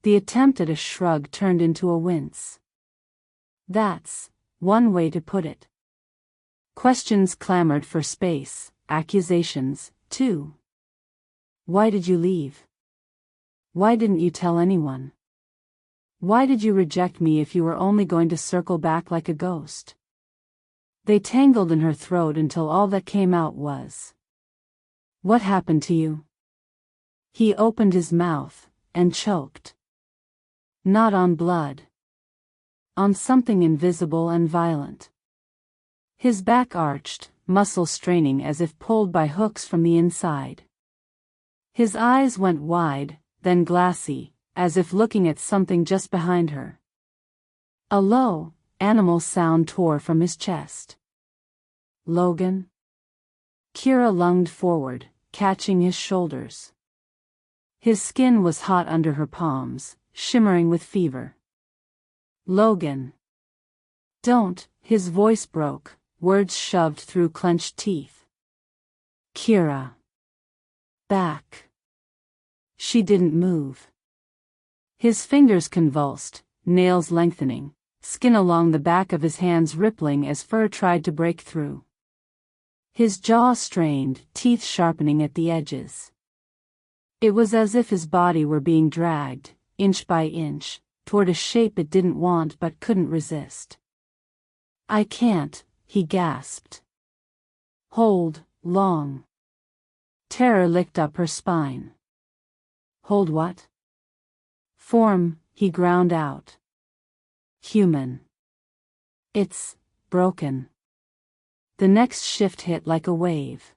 The attempt at a shrug turned into a wince. "That's one way to put it." Questions clamored for space, accusations, too. "Why did you leave? Why didn't you tell anyone? Why did you reject me if you were only going to circle back like a ghost?" They tangled in her throat until all that came out was, "What happened to you?" He opened his mouth, and choked. Not on blood. On something invisible and violent. His back arched, muscles straining as if pulled by hooks from the inside. His eyes went wide, then glassy, as if looking at something just behind her. A low, animal sound tore from his chest. "Logan?" Kira lunged forward, catching his shoulders. His skin was hot under her palms, shimmering with fever. Logan. Don't, his voice broke, words shoved through clenched teeth. Kira. Back. She didn't move. His fingers convulsed, nails lengthening, skin along the back of his hands rippling as fur tried to break through. His jaw strained, teeth sharpening at the edges. It was as if his body were being dragged, inch by inch, toward a shape it didn't want but couldn't resist. I can't, he gasped. Hold, long. Terror licked up her spine. Hold what? Form, he ground out. Human. It's broken. The next shift hit like a wave.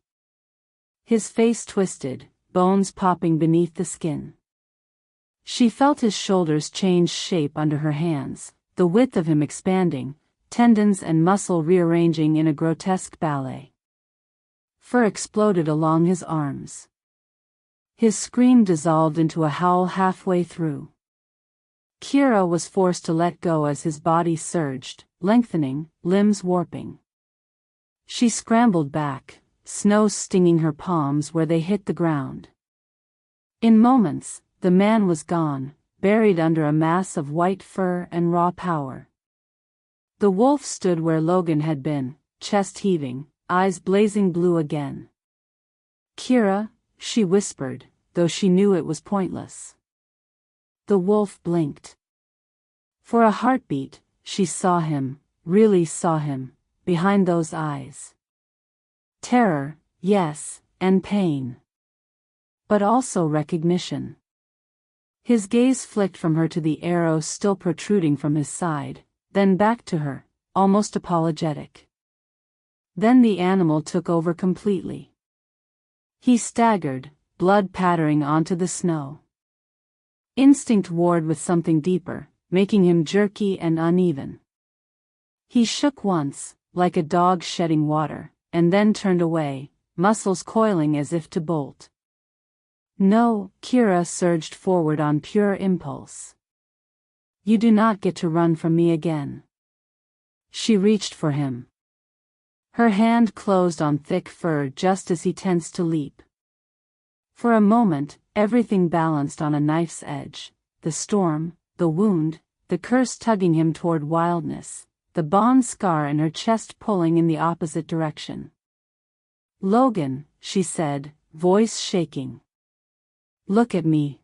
His face twisted, bones popping beneath the skin. She felt his shoulders change shape under her hands, the width of him expanding, tendons and muscle rearranging in a grotesque ballet. Fur exploded along his arms. His scream dissolved into a howl halfway through. Kira was forced to let go as his body surged, lengthening, limbs warping. She scrambled back, snow stinging her palms where they hit the ground. In moments, the man was gone, buried under a mass of white fur and raw power. The wolf stood where Logan had been, chest heaving, eyes blazing blue again. Kira, she whispered, though she knew it was pointless. The wolf blinked. For a heartbeat, she saw him, really saw him, behind those eyes. Terror, yes, and pain. But also recognition. His gaze flicked from her to the arrow still protruding from his side, then back to her, almost apologetic. Then the animal took over completely. He staggered, blood pattering onto the snow. Instinct warred with something deeper, making him jerky and uneven. He shook once, like a dog shedding water, and then turned away, muscles coiling as if to bolt. No, Kira surged forward on pure impulse. You do not get to run from me again. She reached for him. Her hand closed on thick fur just as he tensed to leap. For a moment, everything balanced on a knife's edge, the storm, the wound, the curse tugging him toward wildness, the bond scar in her chest pulling in the opposite direction. Logan, she said, voice shaking. Look at me.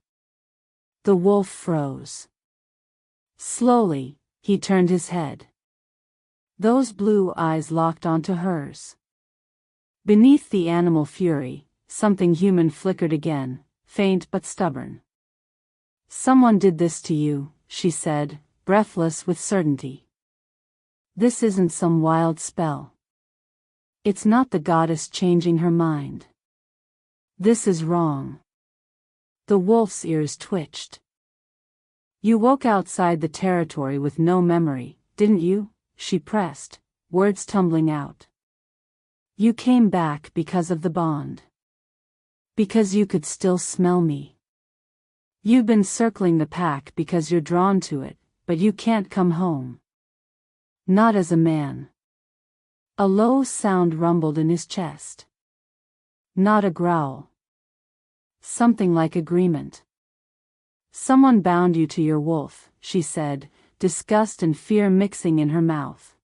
The wolf froze. Slowly, he turned his head. Those blue eyes locked onto hers. Beneath the animal fury, something human flickered again, faint but stubborn. Someone did this to you, she said, breathless with certainty. This isn't some wild spell. It's not the goddess changing her mind. This is wrong. The wolf's ears twitched. You woke outside the territory with no memory, didn't you? She pressed, words tumbling out. You came back because of the bond. Because you could still smell me. You've been circling the pack because you're drawn to it, but you can't come home. Not as a man. A low sound rumbled in his chest. Not a growl. Something like agreement. Someone bound you to your wolf, she said, disgust and fear mixing in her mouth.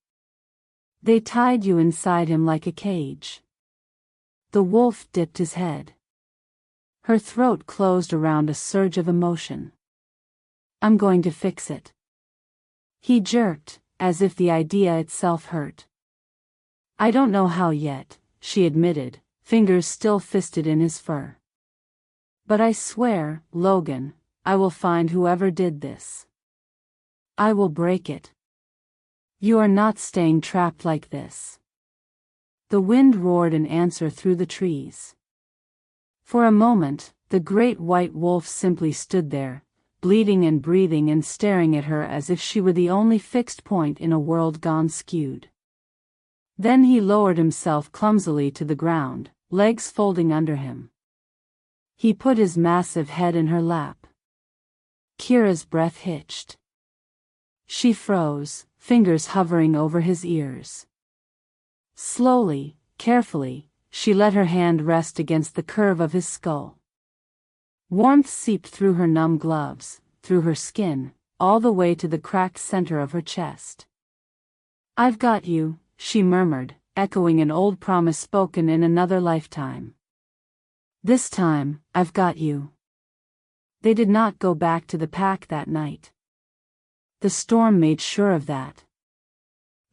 They tied you inside him like a cage. The wolf dipped his head. Her throat closed around a surge of emotion. I'm going to fix it. He jerked, as if the idea itself hurt. I don't know how yet, she admitted, fingers still fisted in his fur. But I swear, Logan, I will find whoever did this. I will break it. You are not staying trapped like this. The wind roared in answer through the trees. For a moment, the great white wolf simply stood there, bleeding and breathing and staring at her as if she were the only fixed point in a world gone skewed. Then he lowered himself clumsily to the ground, legs folding under him. He put his massive head in her lap. Kira's breath hitched. She froze, fingers hovering over his ears. Slowly, carefully, she let her hand rest against the curve of his skull. Warmth seeped through her numb gloves, through her skin, all the way to the cracked center of her chest. "I've got you," she murmured, echoing an old promise spoken in another lifetime. "This time, I've got you." They did not go back to the pack that night. The storm made sure of that.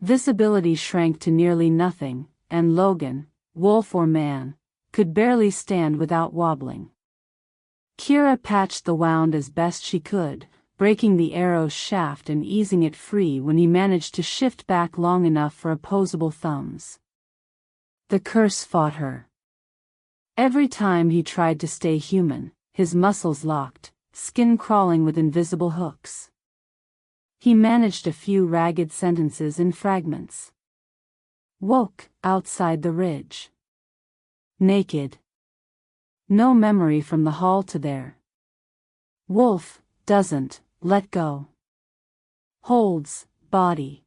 Visibility shrank to nearly nothing, and Logan, wolf or man, could barely stand without wobbling. Kira patched the wound as best she could, breaking the arrow's shaft and easing it free when he managed to shift back long enough for opposable thumbs. The curse fought her. Every time he tried to stay human, his muscles locked, skin crawling with invisible hooks. He managed a few ragged sentences in fragments. Woke, outside the ridge. Naked. No memory from the hall to there. Wolf, doesn't, let go. Holds, body.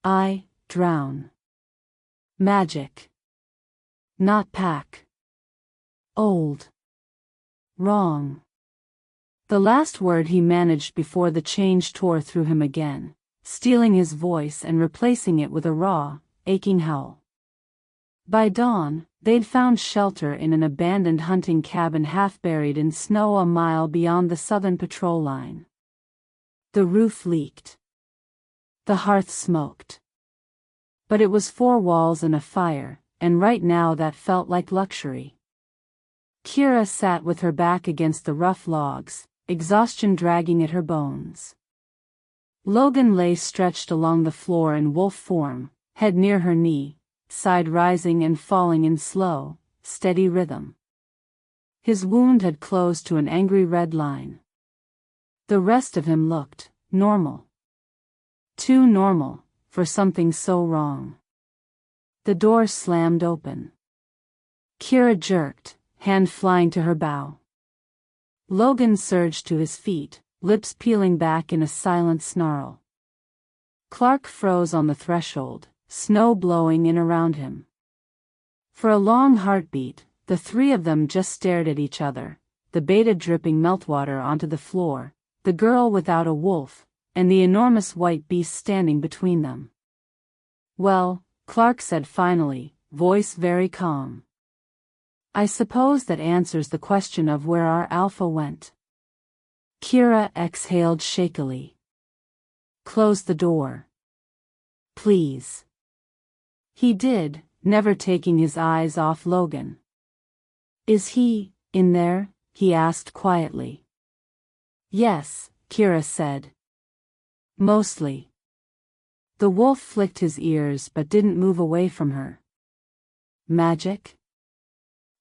I, drown. Magic. Not pack. Old. Wrong. The last word he managed before the change tore through him again, stealing his voice and replacing it with a raw, aching howl. By dawn, they'd found shelter in an abandoned hunting cabin half buried in snow a mile beyond the southern patrol line. The roof leaked. The hearth smoked. But it was 4 walls and a fire, and right now that felt like luxury. Kira sat with her back against the rough logs, exhaustion dragging at her bones. Logan lay stretched along the floor in wolf form, head near her knee, side rising and falling in slow, steady rhythm. His wound had closed to an angry red line. The rest of him looked normal. Too normal for something so wrong. The door slammed open. Kira jerked, hand flying to her bow. Logan surged to his feet, lips peeling back in a silent snarl. Clark froze on the threshold, snow blowing in around him. For a long heartbeat, the 3 of them just stared at each other, the beta dripping meltwater onto the floor, the girl without a wolf, and the enormous white beast standing between them. "Well," Clark said finally, voice very calm. "I suppose that answers the question of where our alpha went." Kira exhaled shakily. "Close the door. Please." He did, never taking his eyes off Logan. "Is he in there?" he asked quietly. "Yes," Kira said. "Mostly." The wolf flicked his ears but didn't move away from her. "Magic?"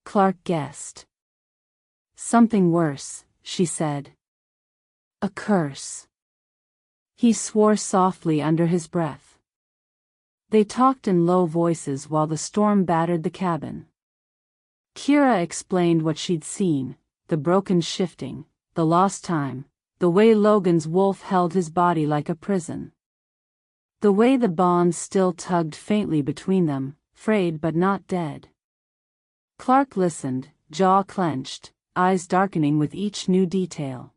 Clark guessed. "Something worse," she said. "A curse." He swore softly under his breath. They talked in low voices while the storm battered the cabin. Kira explained what she'd seen, the broken shifting, the lost time, the way Logan's wolf held his body like a prison. The way the bonds still tugged faintly between them, frayed but not dead. Clark listened, jaw clenched, eyes darkening with each new detail.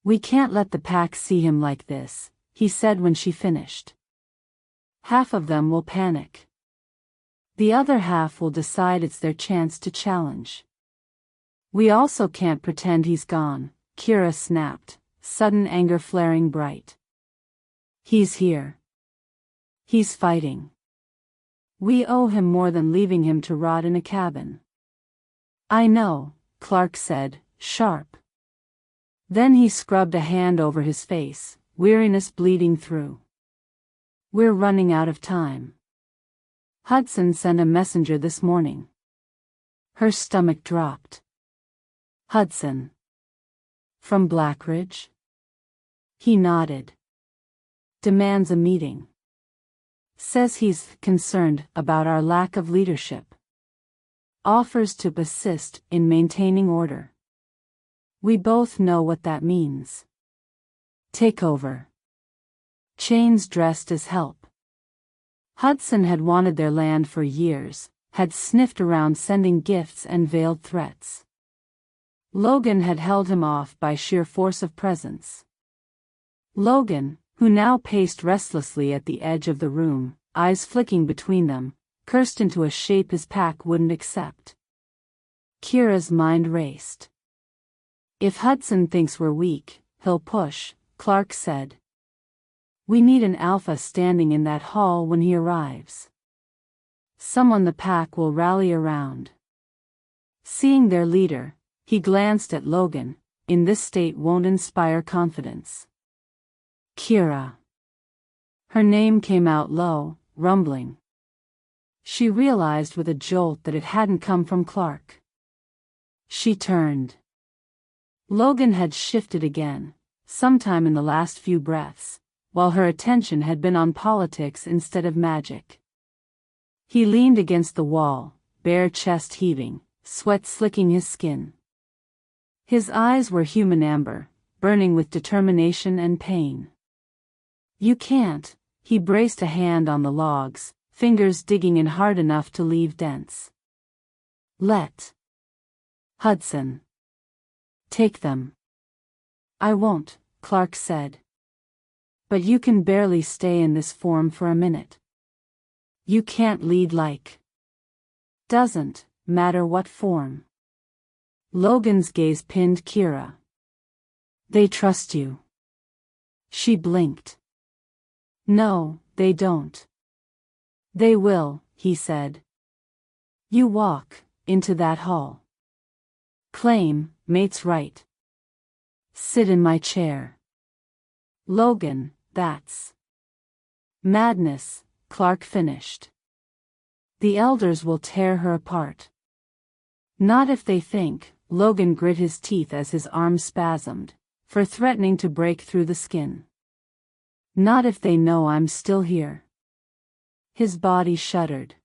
"We can't let the pack see him like this," he said when she finished. "Half of them will panic. The other half will decide it's their chance to challenge. We also can't pretend he's gone," Kira snapped, sudden anger flaring bright. "He's here. He's fighting. We owe him more than leaving him to rot in a cabin." "I know," Clark said, sharp. Then he scrubbed a hand over his face, weariness bleeding through. "We're running out of time. Hudson sent a messenger this morning." Her stomach dropped. "Hudson? From Blackridge?" He nodded. "Demands a meeting. Says he's concerned about our lack of leadership. Offers to assist in maintaining order. We both know what that means. Take over." chains dressed as help. Hudson had wanted their land for years, had sniffed around sending gifts and veiled threats. Logan had held him off by sheer force of presence. Logan, who now paced restlessly at the edge of the room, eyes flicking between them, cursed into a shape his pack wouldn't accept. Kira's mind raced. If Hudson thinks we're weak, he'll push, Clark said. We need an alpha standing in that hall when he arrives. Someone the pack will rally around. Seeing their leader, he glanced at Logan. In this state won't inspire confidence. Kira. Her name came out low, rumbling. She realized with a jolt that it hadn't come from Clark. She turned. Logan had shifted again, sometime in the last few breaths, while her attention had been on politics instead of magic. He leaned against the wall, bare chest heaving, sweat slicking his skin. His eyes were human amber, burning with determination and pain. You can't, he braced a hand on the logs, fingers digging in hard enough to leave dents. Let Hudson take them. I won't, Clark said. But you can barely stay in this form for a minute. You can't lead like. Doesn't matter what form. Logan's gaze pinned Kira. They trust you. She blinked. No, they don't. They will, he said. You walk into that hall. Claim mate's right. Sit in my chair. Logan, that's madness, Clark finished. The elders will tear her apart. Not if they think, Logan grit his teeth as his arm spasmed, for threatening to break through the skin. Not if they know I'm still here. His body shuddered.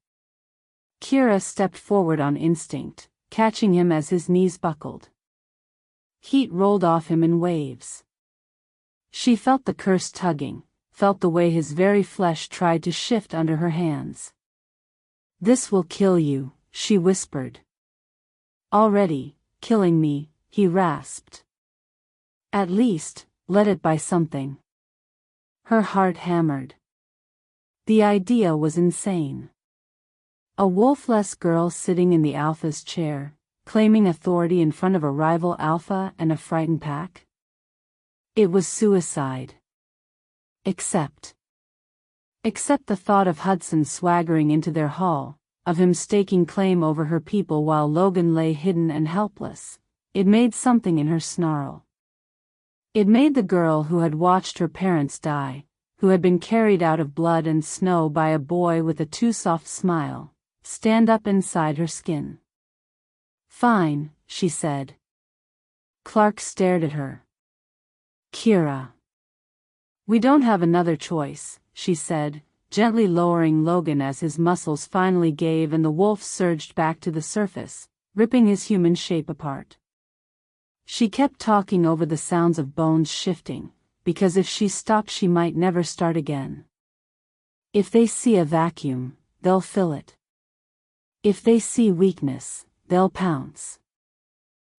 Kira stepped forward on instinct, catching him as his knees buckled. Heat rolled off him in waves. She felt the curse tugging, felt the way his very flesh tried to shift under her hands. This will kill you, she whispered. Already, killing me, he rasped. At least, let it by something. Her heart hammered. The idea was insane. A wolfless girl sitting in the alpha's chair, claiming authority in front of a rival alpha and a frightened pack? It was suicide. Except the thought of Hudson swaggering into their hall, of him staking claim over her people while Logan lay hidden and helpless, it made something in her snarl. It made the girl who had watched her parents die, who had been carried out of blood and snow by a boy with a too soft smile, stand up inside her skin. Fine, she said. Clark stared at her. Kira. We don't have another choice, she said, gently lowering Logan as his muscles finally gave and the wolf surged back to the surface, ripping his human shape apart. She kept talking over the sounds of bones shifting, because if she stopped she might never start again. If they see a vacuum, they'll fill it. If they see weakness, they'll pounce.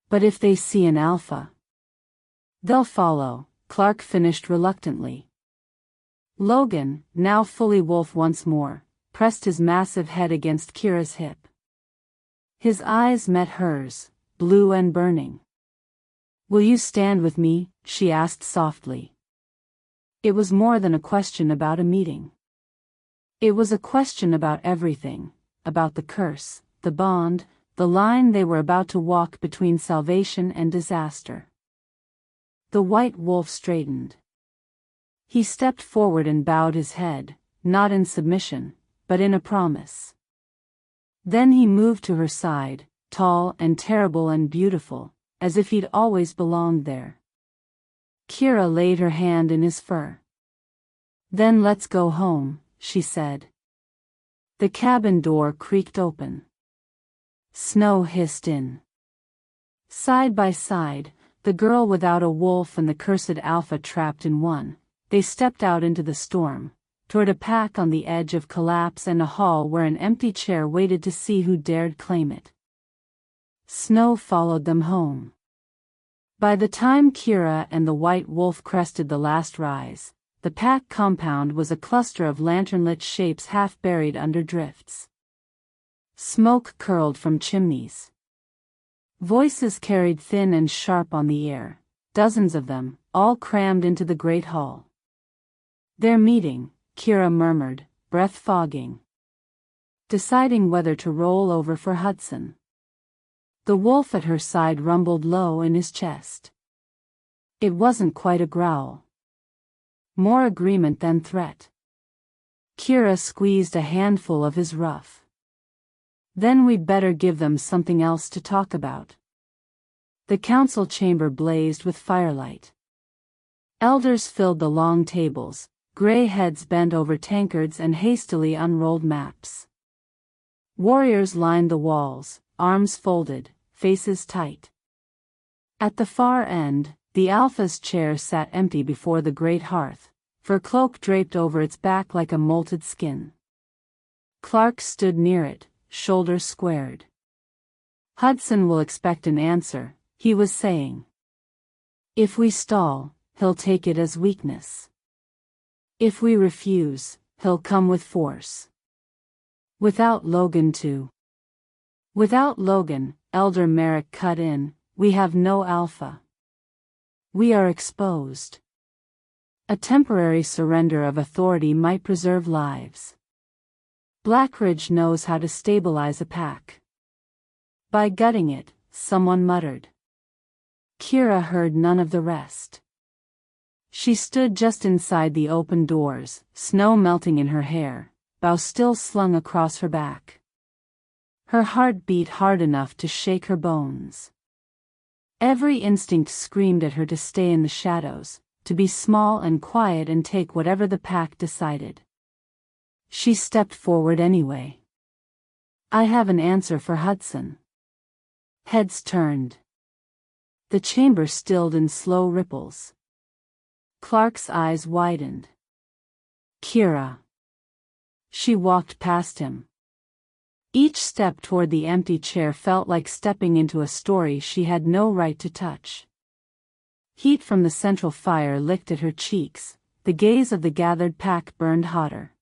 But if they see an alpha, they'll follow, Clark finished reluctantly. Logan, now fully wolf once more, pressed his massive head against Kira's hip. His eyes met hers, blue and burning. Will you stand with me? She asked softly. It was more than a question about a meeting. It was a question about everything, about the curse, the bond, the line they were about to walk between salvation and disaster. The white wolf straightened. He stepped forward and bowed his head, not in submission, but in a promise. Then he moved to her side, tall and terrible and beautiful, as if he'd always belonged there. Kira laid her hand in his fur. Then let's go home, she said. The cabin door creaked open. Snow hissed in. Side by side, the girl without a wolf and the cursed alpha trapped in one, they stepped out into the storm, toward a pack on the edge of collapse and a hall where an empty chair waited to see who dared claim it. Snow followed them home. By the time Kira and the white wolf crested the last rise, the pack compound was a cluster of lantern-lit shapes half buried under drifts. Smoke curled from chimneys. Voices carried thin and sharp on the air, dozens of them, all crammed into the great hall. "They're meeting," Kira murmured, breath fogging. "Deciding whether to roll over for Hudson." The wolf at her side rumbled low in his chest. It wasn't quite a growl. More agreement than threat. Kira squeezed a handful of his ruff. "Then we'd better give them something else to talk about." The council chamber blazed with firelight. Elders filled the long tables, gray heads bent over tankards and hastily unrolled maps. Warriors lined the walls, arms folded, faces tight. At the far end, the Alpha's chair sat empty before the great hearth, fur cloak draped over its back like a molted skin. Clark stood near it, shoulders squared. "Hudson will expect an answer," he was saying. "If we stall, he'll take it as weakness. If we refuse, he'll come with force. Without Logan too." "Without Logan," Elder Merrick cut in, "we have no Alpha. We are exposed. A temporary surrender of authority might preserve lives. Blackridge knows how to stabilize a pack. By gutting it," someone muttered. Kira heard none of the rest. She stood just inside the open doors, snow melting in her hair, bow still slung across her back. Her heart beat hard enough to shake her bones. Every instinct screamed at her to stay in the shadows, to be small and quiet and take whatever the pack decided. She stepped forward anyway. "I have an answer for Hudson." Heads turned. The chamber stilled in slow ripples. Clark's eyes widened. "Kira." She walked past him. Each step toward the empty chair felt like stepping into a story she had no right to touch. Heat from the central fire licked at her cheeks, the gaze of the gathered pack burned hotter.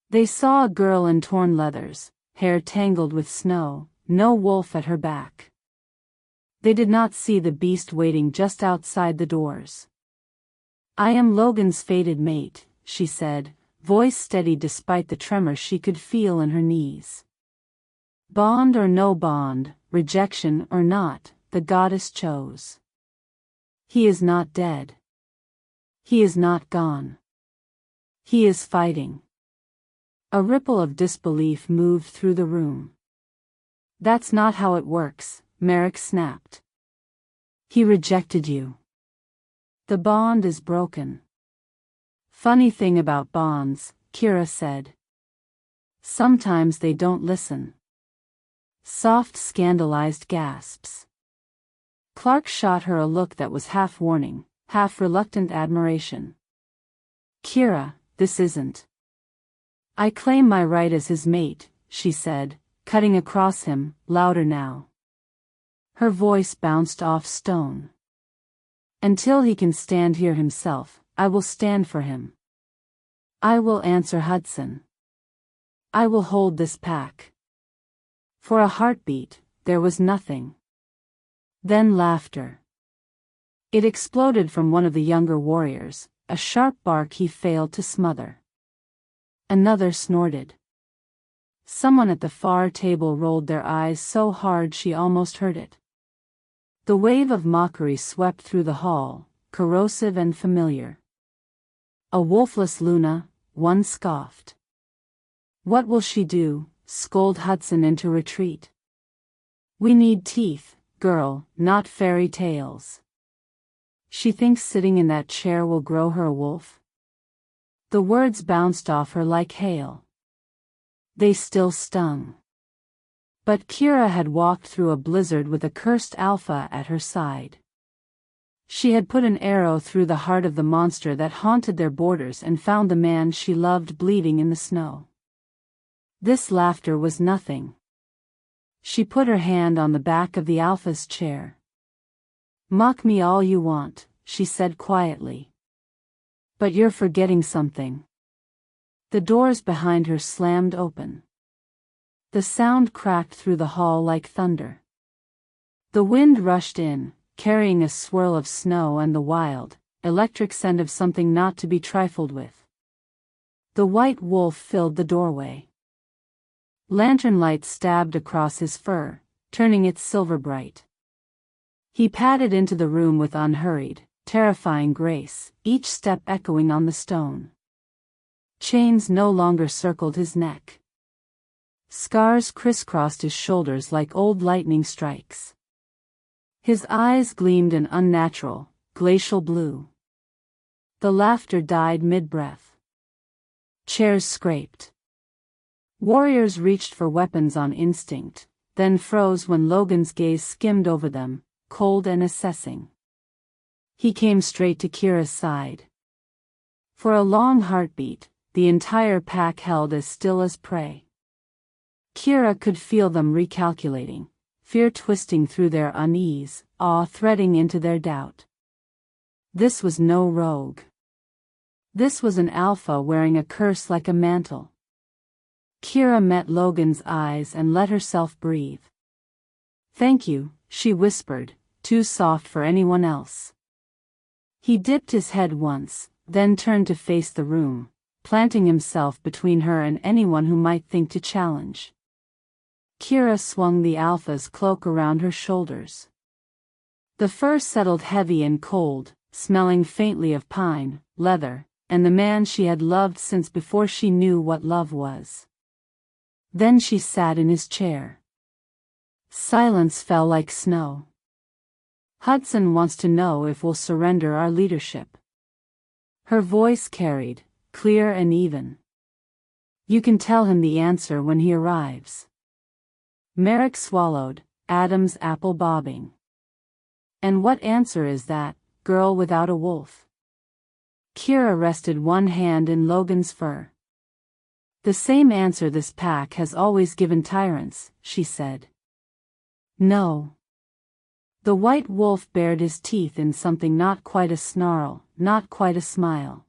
They saw a girl in torn leathers, hair tangled with snow, no wolf at her back. They did not see the beast waiting just outside the doors. "I am Logan's fated mate," she said, voice steady despite the tremor she could feel in her knees. "Bond or no bond, rejection or not, the goddess chose. He is not dead. He is not gone. He is fighting." A ripple of disbelief moved through the room. "That's not how it works," Merrick snapped. "He rejected you. The bond is broken." "Funny thing about bonds," Kira said. "Sometimes they don't listen." Soft scandalized gasps. Clark shot her a look that was half warning, half reluctant admiration. "Kira, this isn't." "I claim my right as his mate," she said, cutting across him, louder now. Her voice bounced off stone. "Until he can stand here himself, I will stand for him. I will answer Hudson. I will hold this pack." For a heartbeat, there was nothing. Then laughter. It exploded from one of the younger warriors, a sharp bark he failed to smother. Another snorted. Someone at the far table rolled their eyes so hard she almost heard it. The wave of mockery swept through the hall, corrosive and familiar. "A wolfless Luna," one scoffed. "What will she do, scold Hudson into retreat? We need teeth, girl, not fairy tales. She thinks sitting in that chair will grow her a wolf?" The words bounced off her like hail. They still stung. But Kira had walked through a blizzard with a cursed alpha at her side. She had put an arrow through the heart of the monster that haunted their borders and found the man she loved bleeding in the snow. This laughter was nothing. She put her hand on the back of the Alpha's chair. "Mock me all you want," she said quietly. "But you're forgetting something." The doors behind her slammed open. The sound cracked through the hall like thunder. The wind rushed in, carrying a swirl of snow and the wild, electric scent of something not to be trifled with. The white wolf filled the doorway. Lantern light stabbed across his fur, turning it silver bright. He padded into the room with unhurried, terrifying grace, each step echoing on the stone. Chains no longer circled his neck. Scars crisscrossed his shoulders like old lightning strikes. His eyes gleamed an unnatural, glacial blue. The laughter died mid-breath. Chairs scraped. Warriors reached for weapons on instinct, then froze when Logan's gaze skimmed over them, cold and assessing. He came straight to Kira's side. For a long heartbeat, the entire pack held as still as prey. Kira could feel them recalculating, fear twisting through their unease, awe threading into their doubt. This was no rogue. This was an alpha wearing a curse like a mantle. Kira met Logan's eyes and let herself breathe. "Thank you," she whispered, too soft for anyone else. He dipped his head once, then turned to face the room, planting himself between her and anyone who might think to challenge. Kira swung the Alpha's cloak around her shoulders. The fur settled heavy and cold, smelling faintly of pine, leather, and the man she had loved since before she knew what love was. Then she sat in his chair. Silence fell like snow. "Hudson wants to know if we'll surrender our leadership." Her voice carried, clear and even. "You can tell him the answer when he arrives." Merrick swallowed, Adam's apple bobbing. "And what answer is that, girl without a wolf?" Kira rested one hand in Logan's fur. "The same answer this pack has always given tyrants," she said. "No." The white wolf bared his teeth in something not quite a snarl, not quite a smile.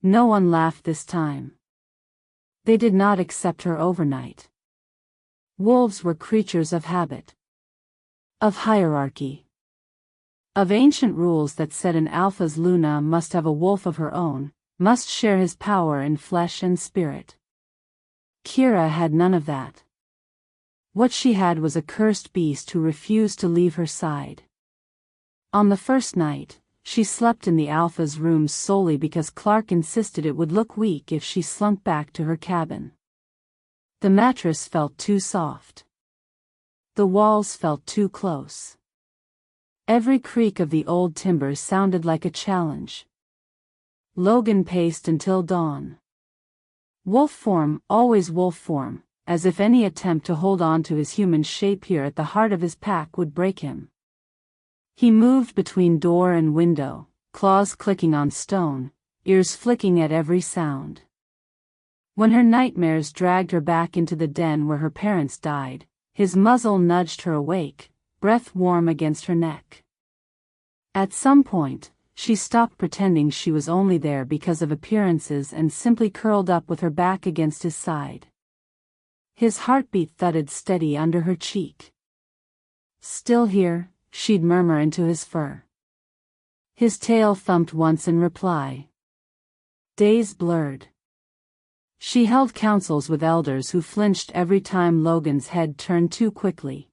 No one laughed this time. They did not accept her overnight. Wolves were creatures of habit, of hierarchy, of ancient rules that said an alpha's Luna must have a wolf of her own, must share his power in flesh and spirit. Kira had none of that. What she had was a cursed beast who refused to leave her side. On the first night, she slept in the Alpha's room solely because Clark insisted it would look weak if she slunk back to her cabin. The mattress felt too soft. The walls felt too close. Every creak of the old timbers sounded like a challenge. Logan paced until dawn. Wolf form, always wolf form, as if any attempt to hold on to his human shape here at the heart of his pack would break him. He moved between door and window, claws clicking on stone, ears flicking at every sound. When her nightmares dragged her back into the den where her parents died, his muzzle nudged her awake, breath warm against her neck. At some point, she stopped pretending she was only there because of appearances and simply curled up with her back against his side. His heartbeat thudded steady under her cheek. "Still here?" she'd murmur into his fur. His tail thumped once in reply. Days blurred. She held councils with elders who flinched every time Logan's head turned too quickly.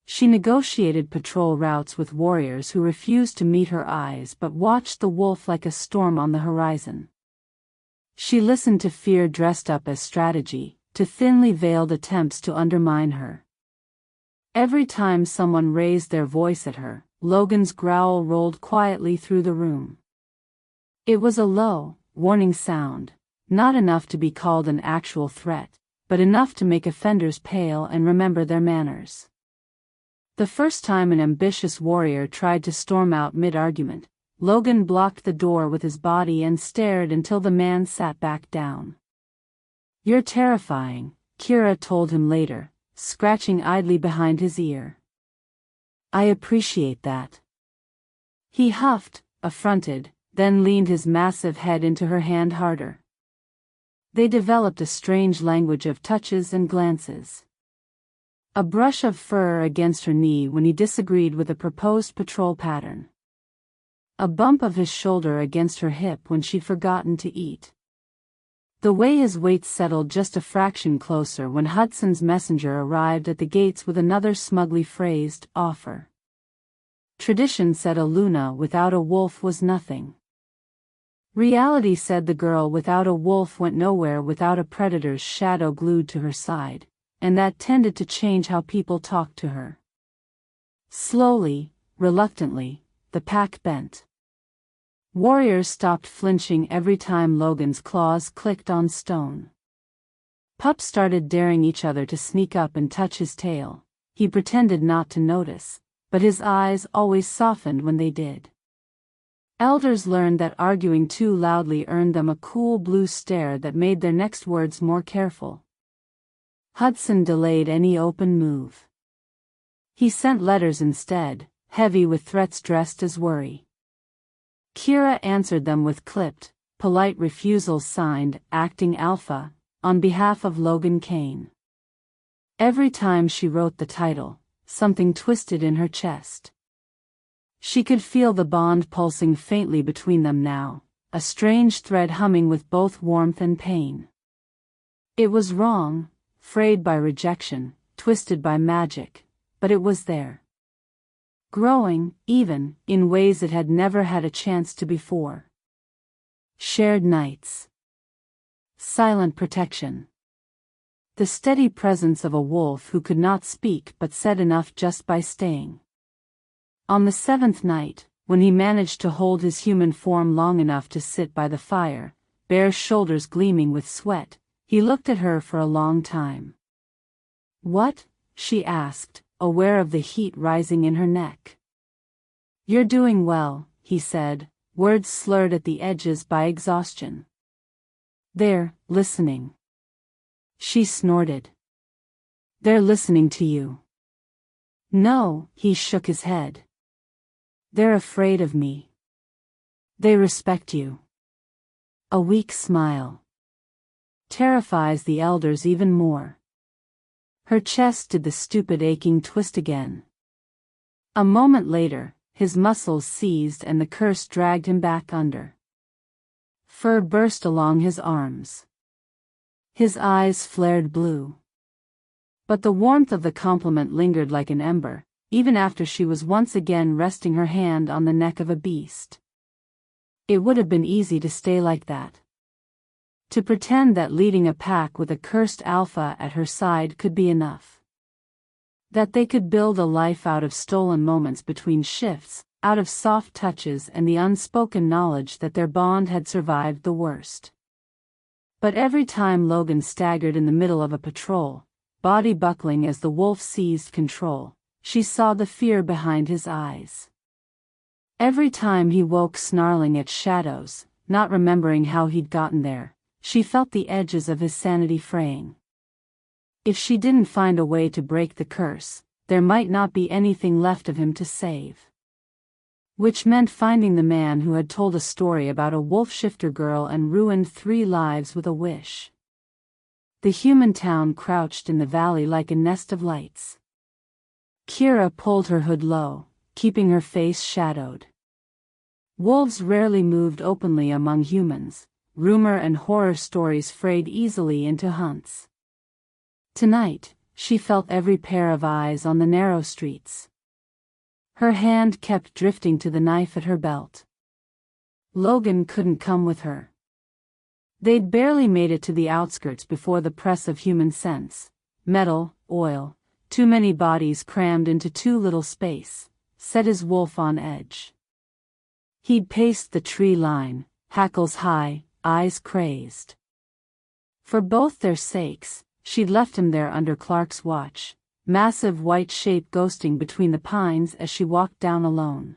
She negotiated patrol routes with warriors who refused to meet her eyes but watched the wolf like a storm on the horizon. She listened to fear dressed up as strategy, to thinly veiled attempts to undermine her. Every time someone raised their voice at her, Logan's growl rolled quietly through the room. It was a low, warning sound, not enough to be called an actual threat, but enough to make offenders pale and remember their manners. The first time an ambitious warrior tried to storm out mid-argument, Logan blocked the door with his body and stared until the man sat back down. "You're terrifying," Kira told him later, scratching idly behind his ear. "I appreciate that." He huffed, affronted, then leaned his massive head into her hand harder. They developed a strange language of touches and glances. A brush of fur against her knee when he disagreed with a proposed patrol pattern. A bump of his shoulder against her hip when she'd forgotten to eat. The way his weight settled just a fraction closer when Hudson's messenger arrived at the gates with another smugly phrased offer. Tradition said a Luna without a wolf was nothing. Reality said the girl without a wolf went nowhere without a predator's shadow glued to her side, and that tended to change how people talked to her. Slowly, reluctantly, the pack bent. Warriors stopped flinching every time Logan's claws clicked on stone. Pups started daring each other to sneak up and touch his tail. He pretended not to notice, but his eyes always softened when they did. Elders learned that arguing too loudly earned them a cool blue stare that made their next words more careful. Hudson delayed any open move. He sent letters instead, heavy with threats dressed as worry. Kira answered them with clipped, polite refusals signed, acting alpha, on behalf of Logan Kane. Every time she wrote the title, something twisted in her chest. She could feel the bond pulsing faintly between them now, a strange thread humming with both warmth and pain. It was wrong, frayed by rejection, twisted by magic, but it was there. Growing, even, in ways it had never had a chance to before. Shared nights. Silent protection. The steady presence of a wolf who could not speak but said enough just by staying. On the 7th night, when he managed to hold his human form long enough to sit by the fire, bare shoulders gleaming with sweat, he looked at her for a long time. "What?" she asked, aware of the heat rising in her neck. "You're doing well," he said, words slurred at the edges by exhaustion. "They're listening." She snorted. "They're listening to you." "No," he shook his head. "They're afraid of me. They respect you." A weak smile. "Terrifies the elders even more." Her chest did the stupid aching twist again. A moment later, his muscles seized and the curse dragged him back under. Fur burst along his arms. His eyes flared blue. But the warmth of the compliment lingered like an ember, even after she was once again resting her hand on the neck of a beast. It would have been easy to stay like that. To pretend that leading a pack with a cursed alpha at her side could be enough. That they could build a life out of stolen moments between shifts, out of soft touches and the unspoken knowledge that their bond had survived the worst. But every time Logan staggered in the middle of a patrol, body buckling as the wolf seized control, she saw the fear behind his eyes. Every time he woke snarling at shadows, not remembering how he'd gotten there, she felt the edges of his sanity fraying. If she didn't find a way to break the curse, there might not be anything left of him to save. Which meant finding the man who had told a story about a wolf-shifter girl and ruined 3 lives with a wish. The human town crouched in the valley like a nest of lights. Kira pulled her hood low, keeping her face shadowed. Wolves rarely moved openly among humans. Rumor and horror stories frayed easily into hunts. Tonight, she felt every pair of eyes on the narrow streets. Her hand kept drifting to the knife at her belt. Logan couldn't come with her. They'd barely made it to the outskirts before the press of human sense, metal, oil, too many bodies crammed into too little space, set his wolf on edge. He'd paced the tree line, hackles high, eyes crazed. For both their sakes, she'd left him there under Clark's watch, massive white shape ghosting between the pines as she walked down alone.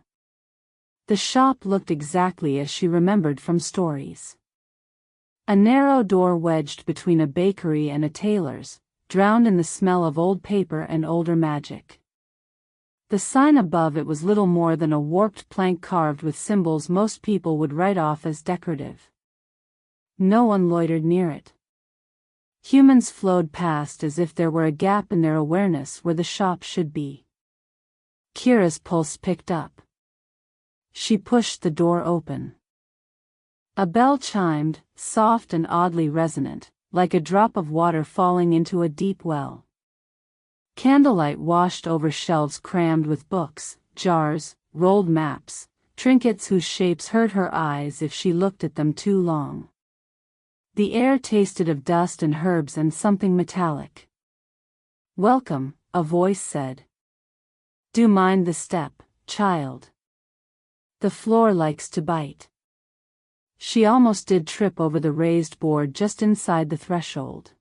The shop looked exactly as she remembered from stories. A narrow door wedged between a bakery and a tailor's, drowned in the smell of old paper and older magic. The sign above it was little more than a warped plank carved with symbols most people would write off as decorative. No one loitered near it. Humans flowed past as if there were a gap in their awareness where the shop should be. Kira's pulse picked up. She pushed the door open. A bell chimed, soft and oddly resonant, like a drop of water falling into a deep well. Candlelight washed over shelves crammed with books, jars, rolled maps, trinkets whose shapes hurt her eyes if she looked at them too long. The air tasted of dust and herbs and something metallic. "Welcome," a voice said. "Do mind the step, child. The floor likes to bite." She almost did trip over the raised board just inside the threshold.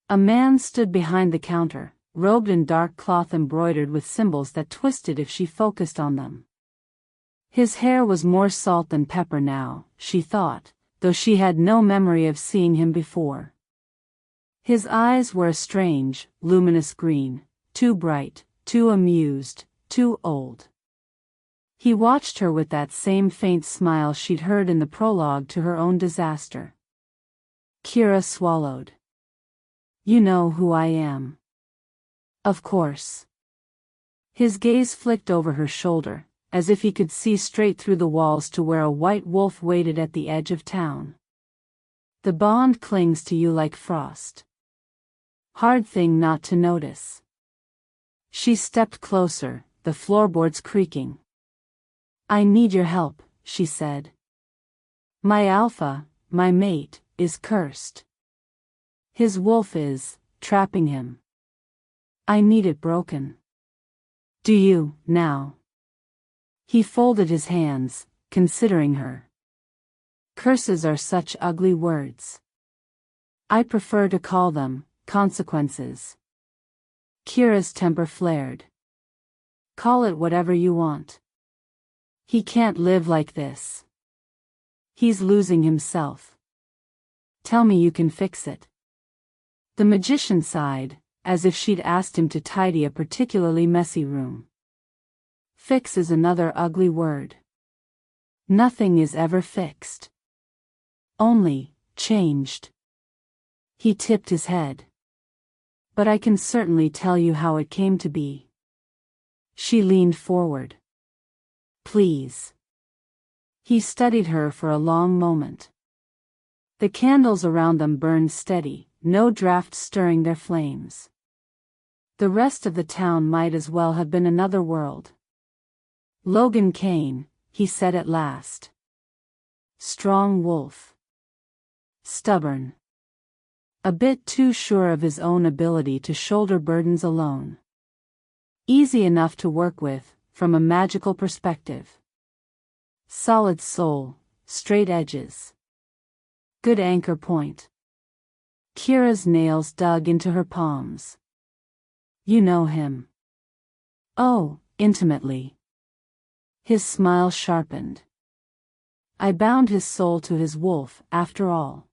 A man stood behind the counter, robed in dark cloth embroidered with symbols that twisted if she focused on them. His hair was more salt than pepper now, she thought, though she had no memory of seeing him before. His eyes were a strange, luminous green, too bright, too amused, too old. He watched her with that same faint smile she'd heard in the prologue to her own disaster. Kira swallowed. "You know who I am." "Of course." His gaze flicked over her shoulder, as if he could see straight through the walls to where a white wolf waited at the edge of town. "The bond clings to you like frost. Hard thing not to notice." She stepped closer, the floorboards creaking. "I need your help," she said. "My alpha, my mate, is cursed. His wolf is trapping him. I need it broken. Do you, now?" He folded his hands, considering her. "Curses are such ugly words. I prefer to call them consequences." Kira's temper flared. "Call it whatever you want. He can't live like this. He's losing himself. Tell me you can fix it." The magician sighed, as if she'd asked him to tidy a particularly messy room. "Fix is another ugly word. Nothing is ever fixed. Only changed." He tipped his head. "But I can certainly tell you how it came to be." She leaned forward. "Please." He studied her for a long moment. The candles around them burned steady, no draft stirring their flames. The rest of the town might as well have been another world. "Logan Kane," he said at last. "Strong wolf. Stubborn. A bit too sure of his own ability to shoulder burdens alone. Easy enough to work with, from a magical perspective. Solid soul, straight edges. Good anchor point." Kira's nails dug into her palms. "You know him?" "Oh, intimately." His smile sharpened. "I bound his soul to his wolf, after all."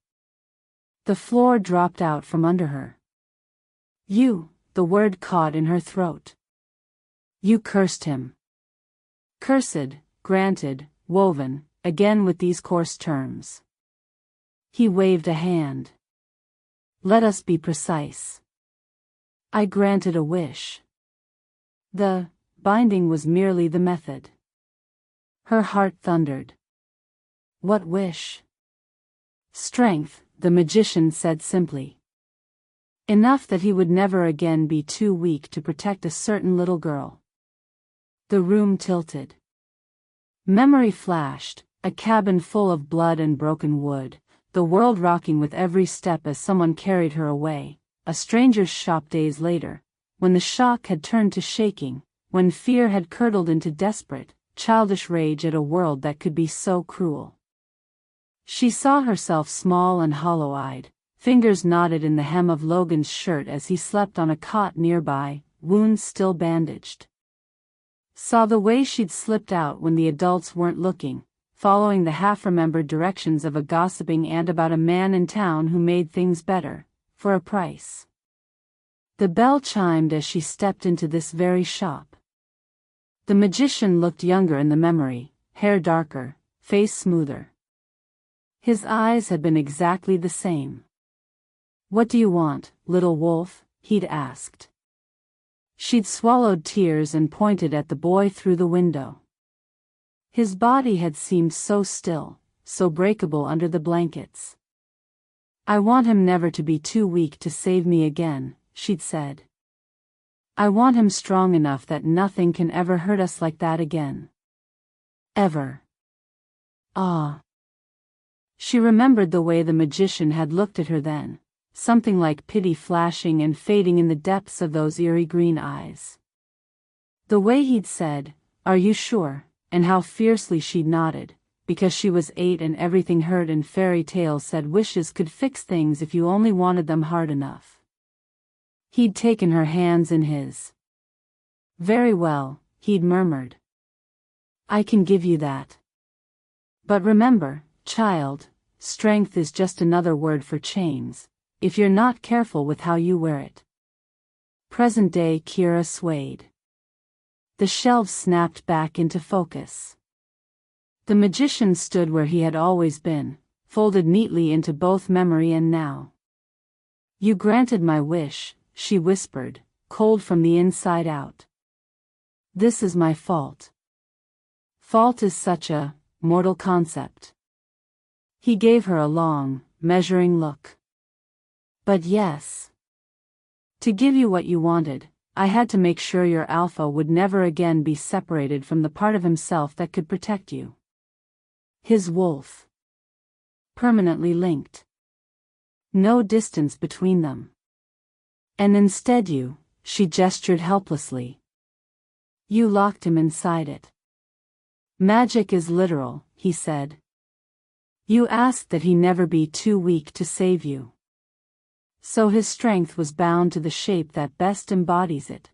The floor dropped out from under her. "You," the word caught in her throat. "You cursed him." Cursed, granted, woven, again with these coarse terms. He waved a hand. "Let us be precise. I granted a wish. The binding was merely the method." Her heart thundered. "What wish?" "Strength," the magician said simply. "Enough that he would never again be too weak to protect a certain little girl." The room tilted. Memory flashed, a cabin full of blood and broken wood, the world rocking with every step as someone carried her away, a stranger's shop days later, when the shock had turned to shaking, when fear had curdled into desperate, childish rage at a world that could be so cruel. She saw herself small and hollow-eyed, Fingers knotted in the hem of Logan's shirt as he slept on a cot nearby, wounds still bandaged. Saw the way she'd slipped out when the adults weren't looking, following the half-remembered directions of a gossiping aunt about a man in town who made things better, for a price. The bell chimed as she stepped into this very shop. The magician looked younger in the memory, hair darker, face smoother. His eyes had been exactly the same. "What do you want, little wolf?" he'd asked. She'd swallowed tears and pointed at the boy through the window. His body had seemed so still, so breakable under the blankets. "I want him never to be too weak to save me again," she'd said. "I want him strong enough that nothing can ever hurt us like that again. Ever." Ah. She remembered the way the magician had looked at her then, something like pity flashing and fading in the depths of those eerie green eyes. The way he'd said, "Are you sure?" and how fiercely she'd nodded, because she was 8 and everything heard in fairy tales said wishes could fix things if you only wanted them hard enough. He'd taken her hands in his. "Very well," he'd murmured. "I can give you that. But remember, child, strength is just another word for chains, if you're not careful with how you wear it." Present-day Kira swayed. The shelves snapped back into focus. The magician stood where he had always been, folded neatly into both memory and now. "You granted my wish," she whispered, cold from the inside out. "This is my fault." Fault is such a mortal concept. He gave her a long, measuring look. "But yes. To give you what you wanted, I had to make sure your alpha would never again be separated from the part of himself that could protect you. His wolf. Permanently linked. No distance between them. And instead she gestured helplessly. You locked him inside it. Magic is literal," he said. "You asked that he never be too weak to save you. So his strength was bound to the shape that best embodies it.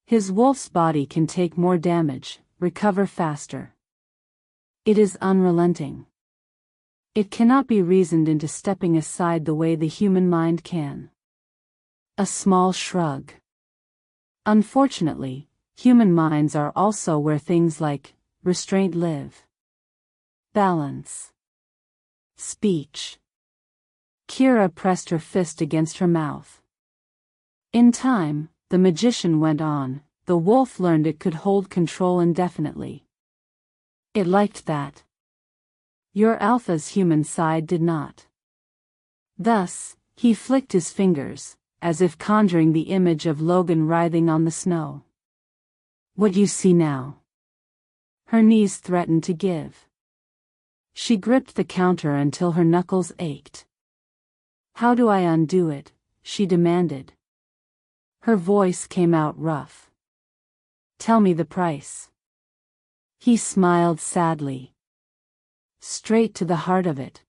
His wolf's body can take more damage, recover faster. It is unrelenting. It cannot be reasoned into stepping aside the way the human mind can." A small shrug. "Unfortunately, human minds are also where things like restraint live. Balance. Speech." Kira pressed her fist against her mouth. "In time," the magician went on, "the wolf learned it could hold control indefinitely. It liked that. Your alpha's human side did not. Thus, he flicked his fingers, as if conjuring the image of Logan writhing on the snow. What you see now." Her knees threatened to give. She gripped the counter until her knuckles ached. "How do I undo it?" she demanded. Her voice came out rough. "Tell me the price." He smiled sadly. "Straight to the heart of it."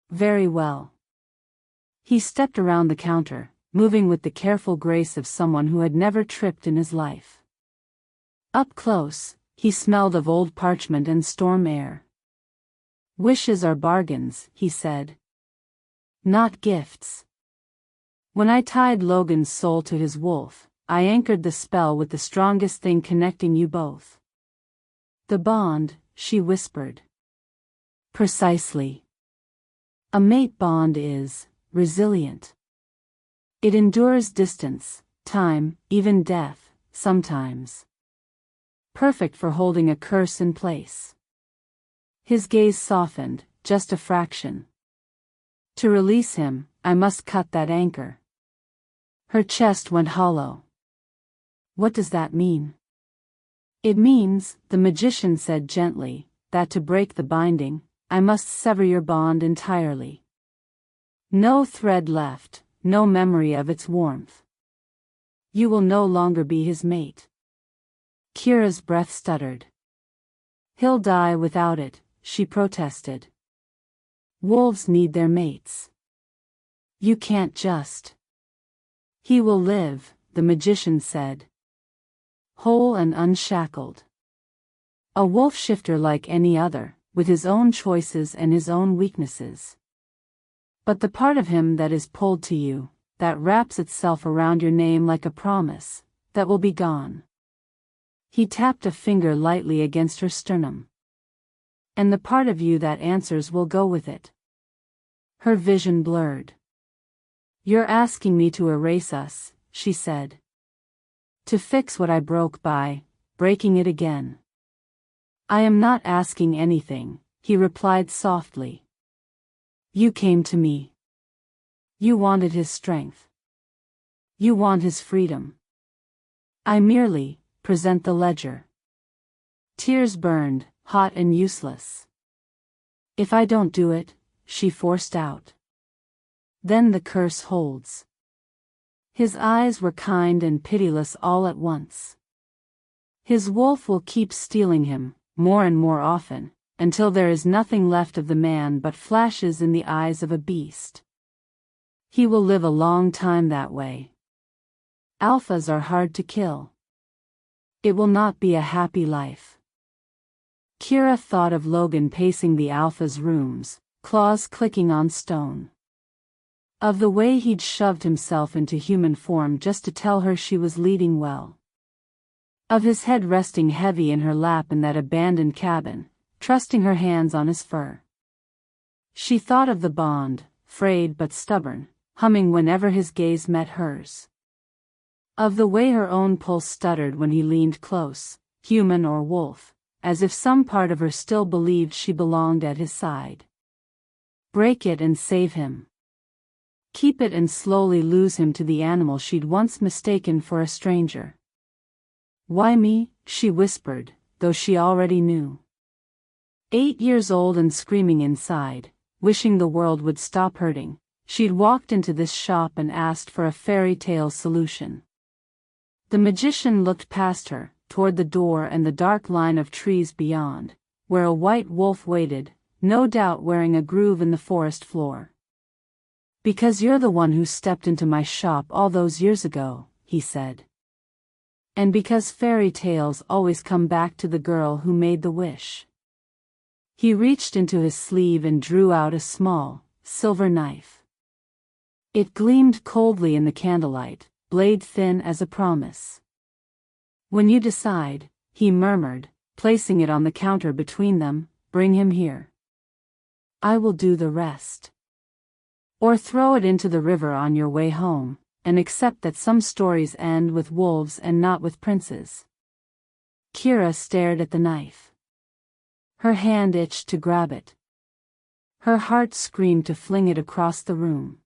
"Very well." He stepped around the counter, moving with the careful grace of someone who had never tripped in his life. Up close, he smelled of old parchment and storm air. "Wishes are bargains," he said. "Not gifts. When I tied Logan's soul to his wolf, I anchored the spell with the strongest thing connecting you both. The bond," she whispered. "Precisely. A mate bond is resilient. It endures distance, time, even death, sometimes. Perfect for holding a curse in place." His gaze softened, just a fraction. "To release him, I must cut that anchor." Her chest went hollow. "What does that mean?" "It means," the magician said gently, "that to break the binding, I must sever your bond entirely. No thread left, no memory of its warmth. You will no longer be his mate." Kira's breath stuttered. "He'll die without it," she protested. "Wolves need their mates. You can't just. He will live, the magician said. Whole and unshackled. A wolf shifter like any other, with his own choices and his own weaknesses. But the part of him that is pulled to you, that wraps itself around your name like a promise, that will be gone. He tapped a finger lightly against her sternum. And the part of you that answers will go with it. Her vision blurred. You're asking me to erase us, she said. To fix what I broke by breaking it again. I am not asking anything, he replied softly. You came to me. You wanted his strength. You want his freedom. I merely present the ledger. Tears burned, hot and useless. If I don't do it, she forced out. Then the curse holds. His eyes were kind and pitiless all at once. His wolf will keep stealing him, more and more often, until there is nothing left of the man but flashes in the eyes of a beast. He will live a long time that way. Alphas are hard to kill. It will not be a happy life. Kira thought of Logan pacing the alpha's rooms, claws clicking on stone. Of the way he'd shoved himself into human form just to tell her she was leading well. Of his head resting heavy in her lap in that abandoned cabin, trusting her hands on his fur. She thought of the bond, frayed but stubborn, humming whenever his gaze met hers. Of the way her own pulse stuttered when he leaned close, human or wolf, as if some part of her still believed she belonged at his side. Break it and save him. Keep it and slowly lose him to the animal she'd once mistaken for a stranger. Why me? She whispered, though she already knew. 8 years old and screaming inside, wishing the world would stop hurting, she'd walked into this shop and asked for a fairy tale solution. The magician looked past her, toward the door and the dark line of trees beyond, where a white wolf waited, no doubt wearing a groove in the forest floor. Because you're the one who stepped into my shop all those years ago, he said. And because fairy tales always come back to the girl who made the wish. He reached into his sleeve and drew out a small, silver knife. It gleamed coldly in the candlelight, blade thin as a promise. When you decide, he murmured, placing it on the counter between them, bring him here. I will do the rest. Or throw it into the river on your way home, and accept that some stories end with wolves and not with princes. Kira stared at the knife. Her hand itched to grab it. Her heart screamed to fling it across the room.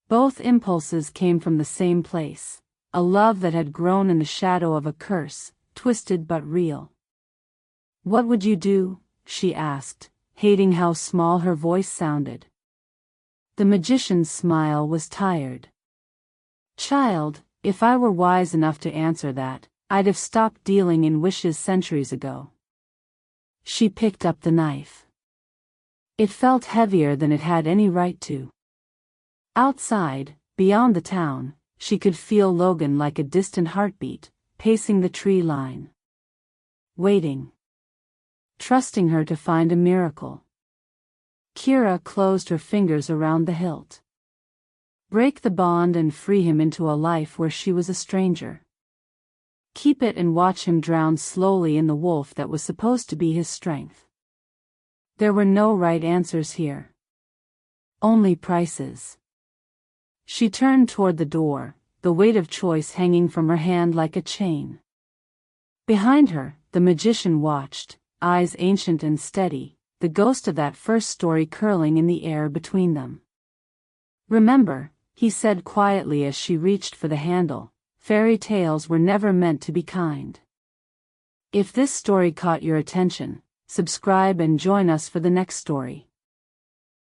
Both impulses came from the same place, a love that had grown in the shadow of a curse, twisted but real. What would you do? She asked, hating how small her voice sounded. The magician's smile was tired. Child, if I were wise enough to answer that, I'd have stopped dealing in wishes centuries ago. She picked up the knife. It felt heavier than it had any right to. Outside, beyond the town, she could feel Logan like a distant heartbeat, pacing the tree line. Waiting. Trusting her to find a miracle. Kira closed her fingers around the hilt. Break the bond and free him into a life where she was a stranger. Keep it and watch him drown slowly in the wolf that was supposed to be his strength. There were no right answers here. Only prices. She turned toward the door, the weight of choice hanging from her hand like a chain. Behind her, the magician watched, eyes ancient and steady, the ghost of that first story curling in the air between them. Remember, he said quietly as she reached for the handle, fairy tales were never meant to be kind. If this story caught your attention, subscribe and join us for the next story.